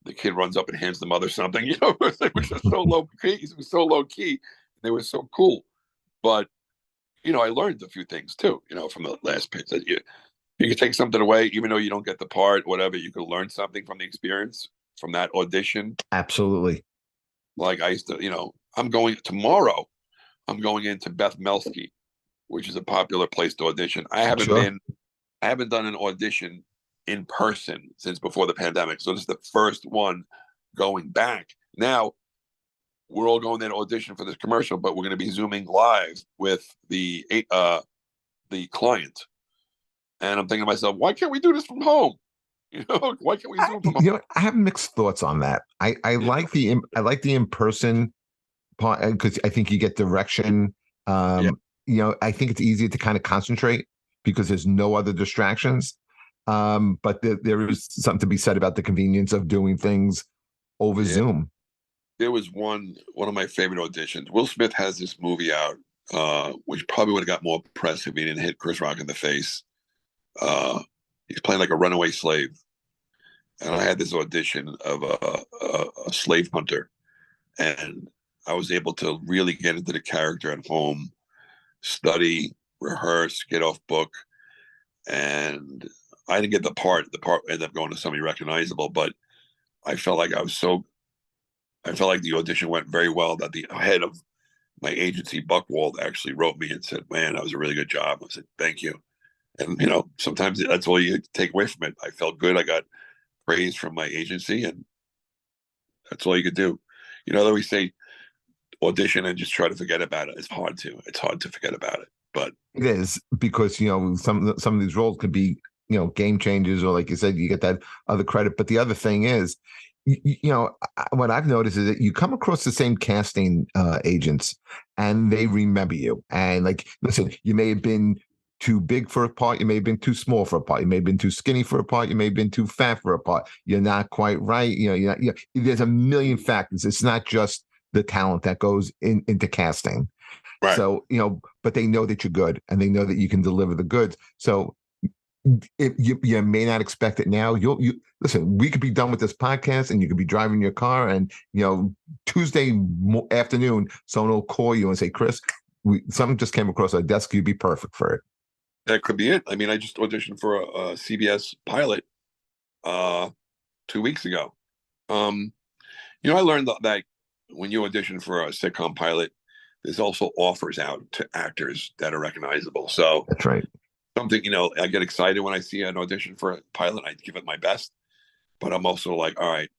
the kid runs up and hands the mother something, it was just so low key. It was so low key. They were so cool. But I learned a few things too, from the last pitch that you can take something away, even though you don't get the part, whatever. You could learn something from the experience from that audition. Absolutely. Like I used to, I'm going tomorrow. I'm going into Beth Melsky, which is a popular place to audition. Sure. I haven't done an audition in person since before the pandemic, so this is the first one going back. Now we're all going there to audition for this commercial, but we're going to be zooming live with the client. And I'm thinking to myself, why can't we do this from home? Why can't we zoom from home? I have mixed thoughts on that. I Yeah, like the in person part because I think you get direction. yeah, I think it's easier to kind of concentrate because there's no other distractions. But there is something to be said about the convenience of doing things over yeah. Zoom. There was one of my favorite auditions. Will Smith has this movie out, which probably would have got more press if he didn't hit Chris Rock in the face. Uh, he's playing like a runaway slave, and I had this audition of a slave hunter, and I was able to really get into the character at home, study, rehearse, get off book, and I didn't get the part. The part ended up going to somebody recognizable, but I felt like I felt like the audition went very well. That the head of my agency, Buckwald, actually wrote me and said, "Man, that was a really good job." I said, "Thank you." And sometimes that's all you take away from it. I felt good. I got praise from my agency, and that's all you could do. Though we say audition and just try to forget about it. It's hard to. It's hard to forget about it. But It is because some of these roles could be game changers, or like you said, you get that other credit. But the other thing is, what I've noticed is that you come across the same casting agents, and they remember you. And like, listen, you may have been too big for a part, you may have been too small for a part, you may have been too skinny for a part, you may have been too fat for a part. You're not quite right. There's a million factors. It's not just the talent that goes into casting. right, So, but they know that you're good and they know that you can deliver the goods. So if you may not expect it now. You listen, we could be done with this podcast and you could be driving your car and, Tuesday afternoon, someone will call you and say, Chris, something just came across our desk. You'd be perfect for it. that could be it. I mean, I just auditioned for a CBS pilot 2 weeks ago. I learned that when you audition for a sitcom pilot, there's also offers out to actors that are recognizable. So That's right. something, I get excited when I see an audition for a pilot. I give it my best, but I'm also like, all right,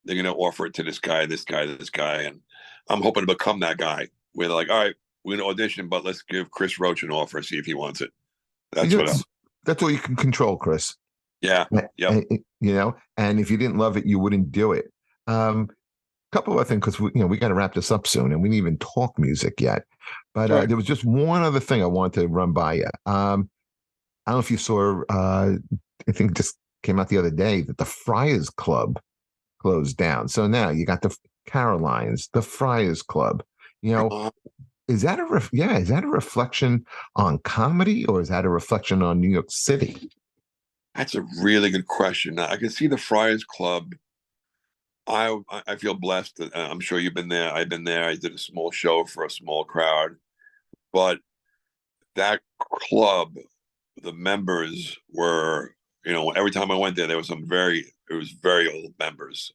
they're going to offer it to this guy, this guy, this guy. And I'm hoping to become that guy where they're like, all right, we're going to audition, but let's give Chris Roach an offer, see if he wants it. That's what I'm, That's all you can control, Chris. yeah. Yep. And if you didn't love it, you wouldn't do it. Couple of things because we got to wrap this up soon, and we didn't even talk music yet. But Sure. there was just one other thing I wanted to run by you. I don't know if you saw. I think it just came out the other day that the Friars Club closed down. So now you got the Carolines, the Friars Club. Uh, Is that is that a reflection on comedy, or is that a reflection on New York City? that's a really good question. I can see the Friars Club. I feel blessed. I'm sure you've been there. I've been there. I did a small show for a small crowd, but that club, the members were, every time I went there, there was it was very old members.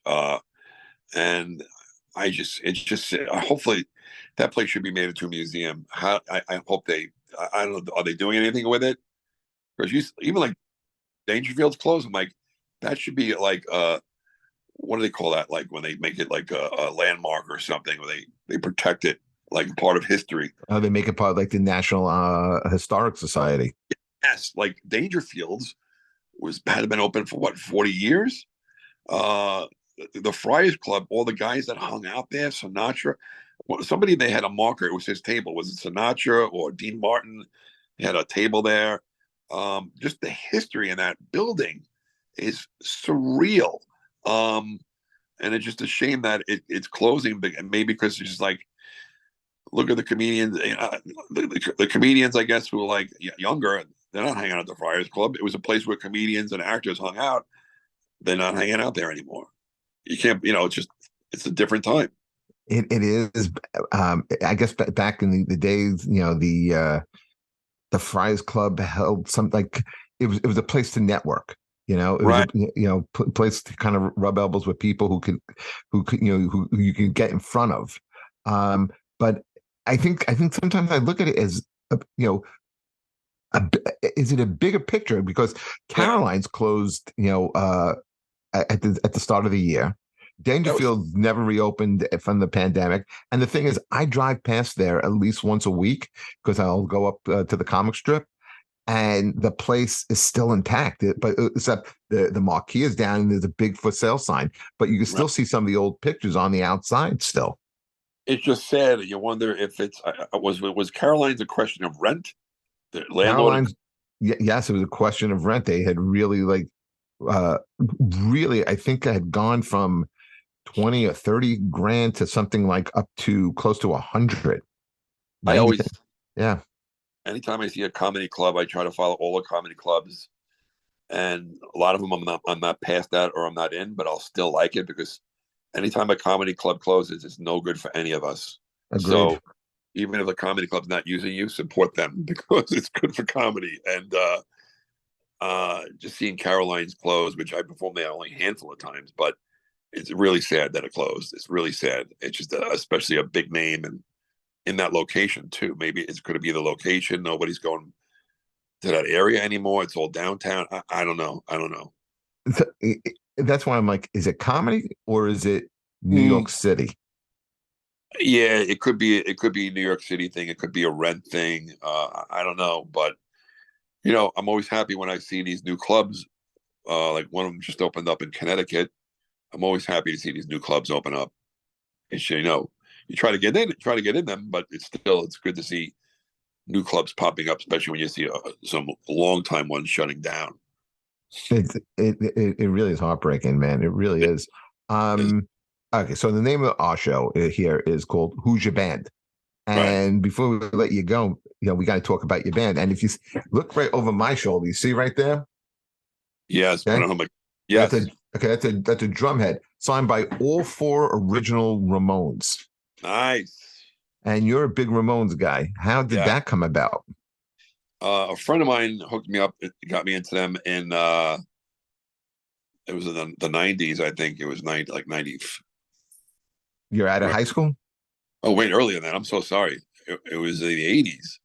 And it's just, hopefully that place should be made into a museum. I hope I don't know, are they doing anything with it? Because even like Dangerfield's closed, I'm like, that should be like, what do they call that? Like when they make it like a landmark or something, where they protect it like part of history. They make it part of like the National Historic Society. Yes, like Dangerfields had been open for what, 40 years. Uh, the Friars Club, all the guys that hung out there, Sinatra, somebody they had a marker. It was his table. Was it Sinatra or Dean Martin? He had a table there. Just the history in that building is surreal. And it's just a shame that it's closing, maybe because it's just like, look at the comedians, the comedians, I guess, who are like younger, they're not hanging out at the Friars Club. It was a place where comedians and actors hung out. They're not hanging out there anymore. You can't, it's a different time. It is. I guess back in the days, the Friars Club held some like it was a place to network. It was Right. a place to kind of rub elbows with people who could who you can get in front of. But I think sometimes I look at it as is it a bigger picture because Yeah. Caroline's closed at the start of the year. That was, Dangerfield never reopened from the pandemic. And the thing is, I drive past there at least once a week because I'll go up to the comic strip, and the place is still intact. But except the marquee is down and there's a big for sale sign, but you can right. still see some of the old pictures on the outside still. It's just sad. You wonder if was Caroline's a question of rent? The landlord. Caroline's, yes, it was a question of rent. They had really uh, really, I think I had gone from 20 or 30 grand to something like up to close to 100. I 90. always, Yeah. anytime I see a comedy club, I try to follow all the comedy clubs, and a lot of them I'm not past that or I'm not in, but I'll still like it because anytime a comedy club closes, it's no good for any of us. Agreed. So even if the comedy club's not using you, support them because it's good for comedy. And just seeing Caroline's close, which I performed there only a handful of times, but it's really sad that it closed. It's really sad. It's just especially a big name and in that location too. Maybe it's going to be the location. Nobody's going to that area anymore. It's all downtown. I don't know. I don't know. That's why I'm like, is it comedy or is it New Mm. York City? Yeah, it could be. It could be a New York City thing. It could be a rent thing. I don't know, but I'm always happy when I see these new clubs. Like one of them just opened up in Connecticut. I'm always happy to see these new clubs open up. It's you try to get in them, but it's good to see new clubs popping up, especially when you see some long time ones shutting down. It really is heartbreaking, man. It really It is. is Okay, so the name of our show here is called Who's Your Band? right. And before we let you go, we got to talk about your band. And if you look right over my shoulder, you see right there? Yes, I Okay. don't know. That's a Yes, okay, that's a drum head signed by all four original Ramones. nice. And you're a big Ramones guy. How did Yeah, that come about? a friend of mine hooked me up. It got me into them in it was in the 90s. I think it was 90. You're out of Right. high school? Oh, wait, earlier than that. I'm so sorry. It was in the 80s.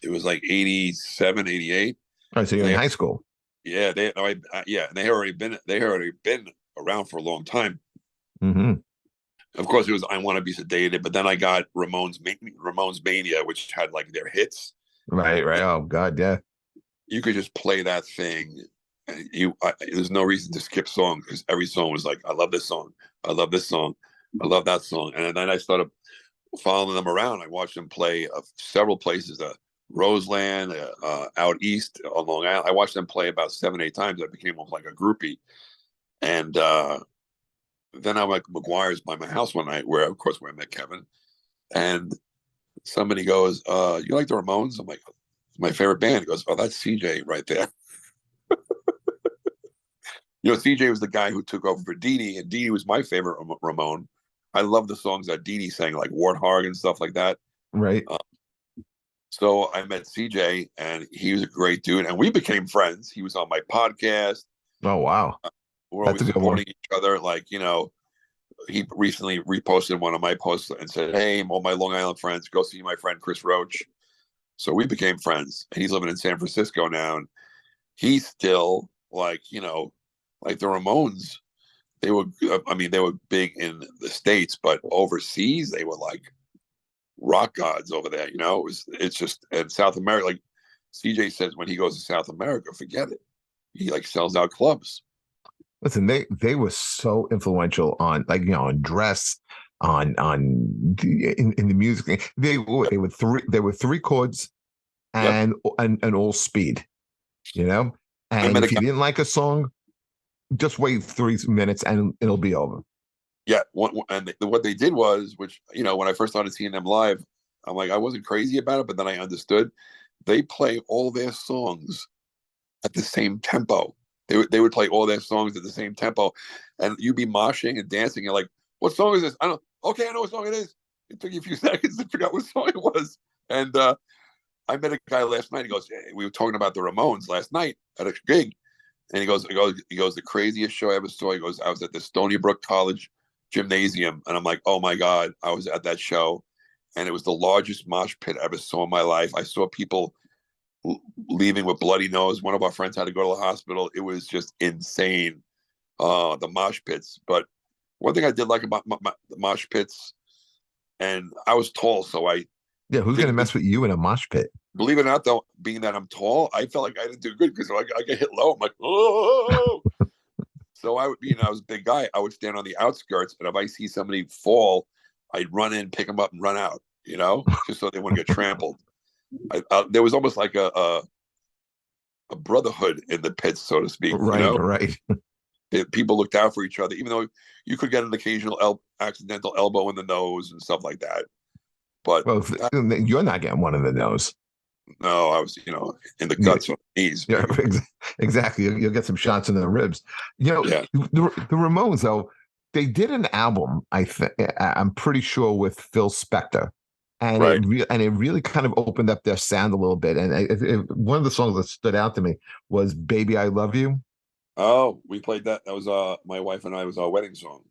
It was like 87, 88. All right, so you're in They, high school. yeah, yeah, they had already been around for a long time. Hmm. Of course, it was I Want to Be Sedated, but then I got Ramones Mania, which had like their hits. Right, right. And Oh God, yeah. you could just play that thing. There's no reason to skip songs because every song was like, I love this song, I love this song, I love that song, and then I started following them around. I watched them play several places, Roseland, out east on Long Island. I watched them play about 7, 8 times. I became like a groupie, and then I'm at McGuire's by my house one night, where of course where I met Kevin, and somebody goes, "You like the Ramones?" I'm like, "My favorite band." He goes, "Oh, that's CJ right there." CJ was the guy who took over for Dee Dee, and Dee Dee was my favorite Ramone. I love the songs that Dee Dee sang, like Warthog and stuff like that. Right. Uh, so I met CJ, and he was a great dude, and we became friends. He was on my podcast. Oh wow. We're That's always a good one. supporting each other. Like, he recently reposted one of my posts and said, "Hey, all my Long Island friends, go see my friend Chris Roach." So we became friends, and he's living in San Francisco now, and he's still like the Ramones. They were, I mean, they were big in the States, but overseas they were like rock gods over there. It's just in South America. Like CJ says, when he goes to South America, forget it. he like sells out clubs. Listen, they were so influential on, like, on dress, in the music. Yep. They were three chords Yep. and all speed, you know. I And met a if you guy. didn't like a song, just wait 3 minutes and it'll be over. Yeah. And what they did was, which, when I first started seeing them live, I'm like, I wasn't crazy about it, but then I understood. They play all their songs at the same tempo. They would play all their songs at the same tempo, and you'd be moshing and dancing. You're like, "What song is this?" I don't. Okay, I know what song it is. It took you a few seconds to figure out what song it was. And I met a guy last night. He goes, hey, "We were talking about the Ramones last night at a gig," and he goes, "The craziest show I ever saw." He goes, "I was at the Stony Brook College gymnasium," and I'm like, "Oh my god!" I was at that show, and it was the largest mosh pit I ever saw in my life. I saw people leaving with bloody nose. One of our friends had to go to the hospital. It was just insane, the mosh pits. But one thing I did like about the mosh pits, and I was tall, so I Yeah, who's gonna didn't mess with you in a mosh pit? believe it or not. Though, being that I'm tall, I felt like I didn't do good because I get hit low. I'm like, oh. So I would, I was a big guy. I would stand on the outskirts, and if I see somebody fall, I'd run in, pick them up, and run out. Just so they wouldn't get trampled. There was almost like a brotherhood in the pits, so to speak. Right, right. People looked out for each other, even though you could get an occasional accidental elbow in the nose and stuff like that. But Well, you're not getting one in the nose. no, I was, in the Yeah, guts or knees, yeah, maybe. exactly. You'll get some shots in the ribs. Yeah, The Ramones, though, they did an album. I'm pretty sure with Phil Spector, and right. it really kind of opened up their sound a little bit. And one of the songs that stood out to me was "Baby I Love You." Oh, we played that. That was my wife and I, was our wedding song.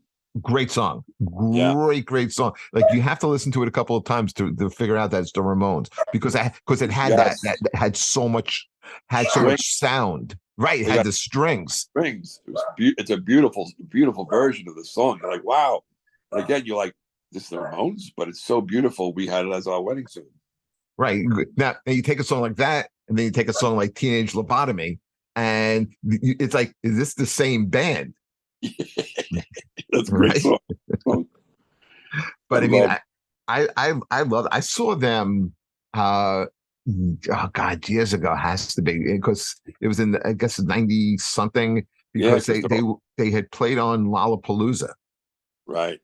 Great song, Yeah, great song. Like, you have to listen to it a couple of times to figure out that it's the Ramones, because it had that yes. had so String. much sound. Right, it They had got the strings. strings. It's a beautiful, beautiful version of the song. You're like, wow. And again, you're like, this is the Ramones, but it's so beautiful. We had it as our wedding song. Right. Now you take a song like that, and then you take a song like Teenage Lobotomy, and it's like, is this the same band? That's a great Right. song. I But I mean, love. I love, I saw them, oh God, years ago, has to be, because it was in I guess 90 something, Yeah, because Chris Roach. they had played on Lollapalooza. Right.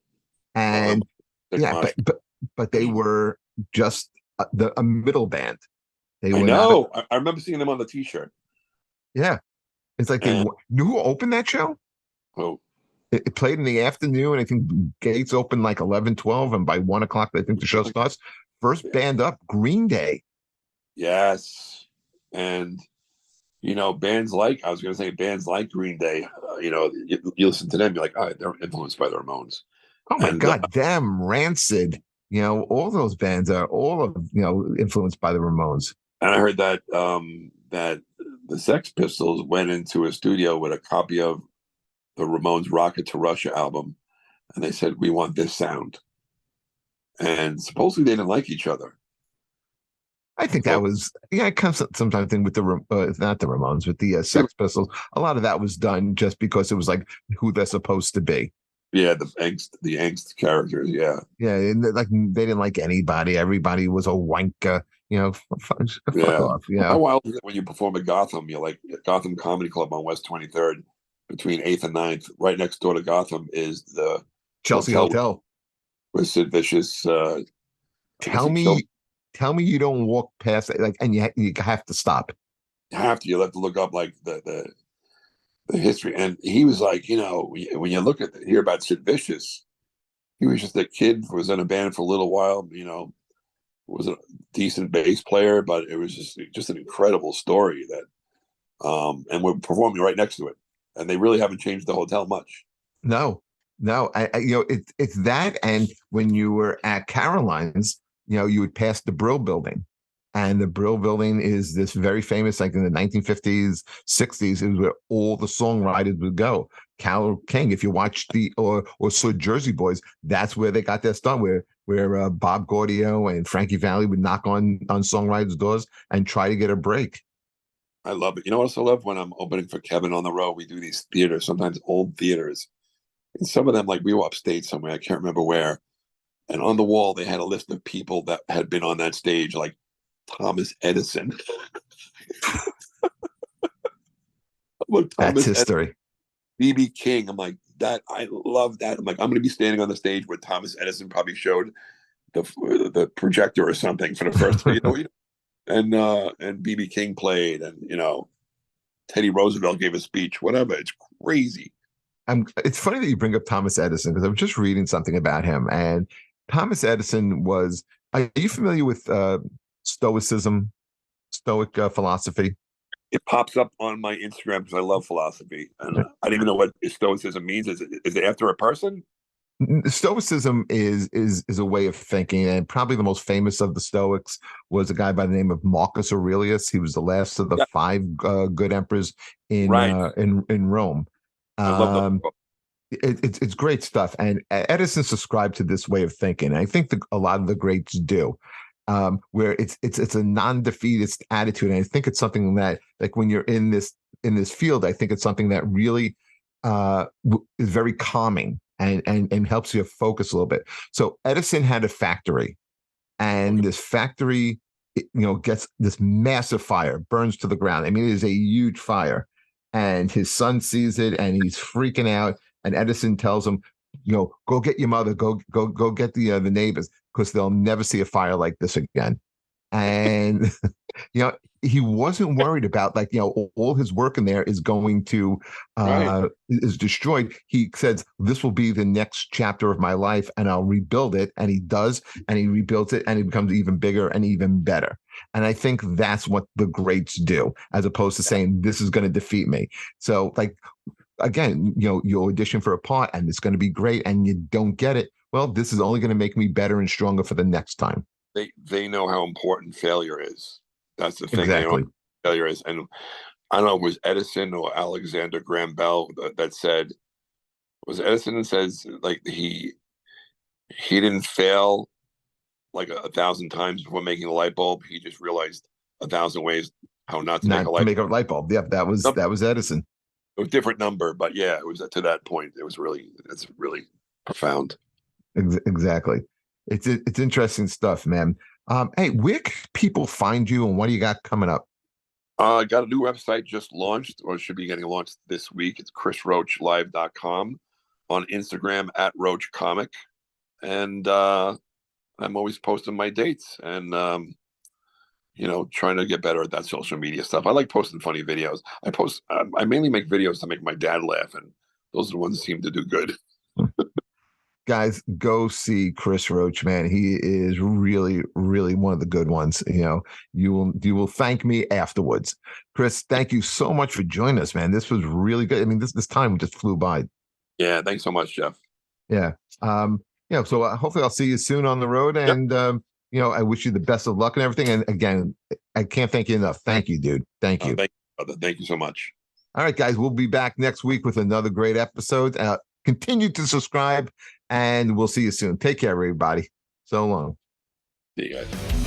Oh, that And big yeah, mosh. but they were just a middle band. They I were not know. I remember seeing them on the T-shirt. yeah. It's like, And knew who opened that show. oh, It played in the afternoon. I think gates open like 11, 12, and by 1 o'clock, I think the show starts. First band up, Green Day. yes. And bands like, I was going to say, bands like Green Day. You listen to them, you're like, oh, they're influenced by the Ramones. Oh my And God, them, Rancid. All those bands are all of influenced by the Ramones. I heard that the Sex Pistols went into a studio with a copy of the Ramones' "Rocket to Russia" album, and they said, "We want this sound." And supposedly they didn't like each other. I think So that was, yeah. It comes sometimes thing with not the Ramones, with the yeah, Sex Pistols. A lot of that was done just because it was like who they're supposed to be. yeah, the angst characters. Yeah, Yeah, and like they didn't like anybody. Everybody was a wanker. Fuck yeah. off. How wild is it when you perform at Gotham? You're like at Gotham Comedy Club on West 23rd, between 8th and 9th. Right next door to Gotham is the Chelsea hotel Hotel. where Sid Vicious. I guess Tell he killed. me, tell me you don't walk past it, like, and you have to stop. You have to look up like the history. And he was like, when you look at hear about Sid Vicious, he was just a kid, was in a band for a little while, was a decent bass player, but it was just an incredible story that and we're performing right next to it. And they really haven't changed the hotel much. No, no. It's that, and when you were at Caroline's, you would pass the Brill Building, and the Brill Building is this very famous, like in the 1950s, 60s, is where all the songwriters would go. Carole King, if you watched or saw Jersey Boys, that's where they got their start. Where Bob Gaudio and Frankie Valli would knock on songwriters' doors and try to get a break. I love it. You know what else I love? When I'm opening for Kevin on the road, we do these theaters, sometimes old theaters. And some of them, like we were upstate somewhere, I can't remember where. And on the wall, they had a list of people that had been on that stage, like Thomas Edison. Look, That's Thomas Edison, history. BB King. I'm like, that, I love that. I'm like, I'm going to be standing on the stage where Thomas Edison probably showed the projector or something for the first, and BB King played, and Teddy Roosevelt gave a speech. Whatever, it's crazy. It's funny that you bring up Thomas Edison because I was just reading something about him. And Thomas Edison was, are you familiar with Stoicism, Stoic philosophy? It pops up on my Instagram because I love philosophy, and I don't even know what Stoicism means. Is it after a person? Stoicism is a way of thinking, and probably the most famous of the Stoics was a guy by the name of Marcus Aurelius. He was the last of the Yeah, five good emperors in right. in Rome. I love those Um, books. it's great stuff, and Edison subscribed to this way of thinking. I think a lot of the greats do, where it's a non-defeatist attitude, and I think it's something that, like, when you're in this field, I think it's something that really is very calming and helps you focus a little bit. So Edison had a factory, Okay. and this factory, gets this massive fire, burns to the ground. I mean, it is a huge fire, and his son sees it, and he's freaking out. And Edison tells him, go get your mother, go get the neighbors, because they'll never see a fire like this again. And he wasn't worried about, like, all his work in there is going to Right. is destroyed. He says, this will be the next chapter of my life, and I'll rebuild it. And he does, and he rebuilds it, and it becomes even bigger and even better. And I think that's what the greats do, as opposed to saying this is going to defeat me. So, like, again, you audition for a part and it's going to be great, and you don't get it. Well, this is only going to make me better and stronger for the next time. They know how important failure is. That's the thing. They know Exactly. what failure is, and I don't know, it was Edison or Alexander Graham Bell that said, was Edison that says, like, he didn't fail like a thousand times before making the light bulb. He just realized a thousand ways how not to make a Not to light make a light bulb. Yep, bulb. that was Edison. It was a different number, but yeah, it was to that point. It's really profound. Exactly. It's interesting stuff, man. Hey, where can people find you, and what do you got coming up? I got a new website just launched, or should be getting launched this week. It's chrisroachlive.com, on Instagram at Roach Comic. And I'm always posting my dates and, trying to get better at that social media stuff. I like posting funny videos. I mainly make videos to make my dad laugh, and those are the ones that seem to do good. Guys, go see Chris Roach, man. He is really, really one of the good ones. You will thank me afterwards. Chris, thank you so much for joining us, man. This was really good. I mean, this time just flew by. Yeah, thanks so much, Jeff. Yeah. So hopefully I'll see you soon on the road, Yep. and I wish you the best of luck and everything. And again, I can't thank you enough. Thank you, dude. Thank you. Thank you, brother. Thank you so much. All right, guys, we'll be back next week with another great episode. Continue to subscribe, and we'll see you soon. Take care, everybody. So long. See you guys.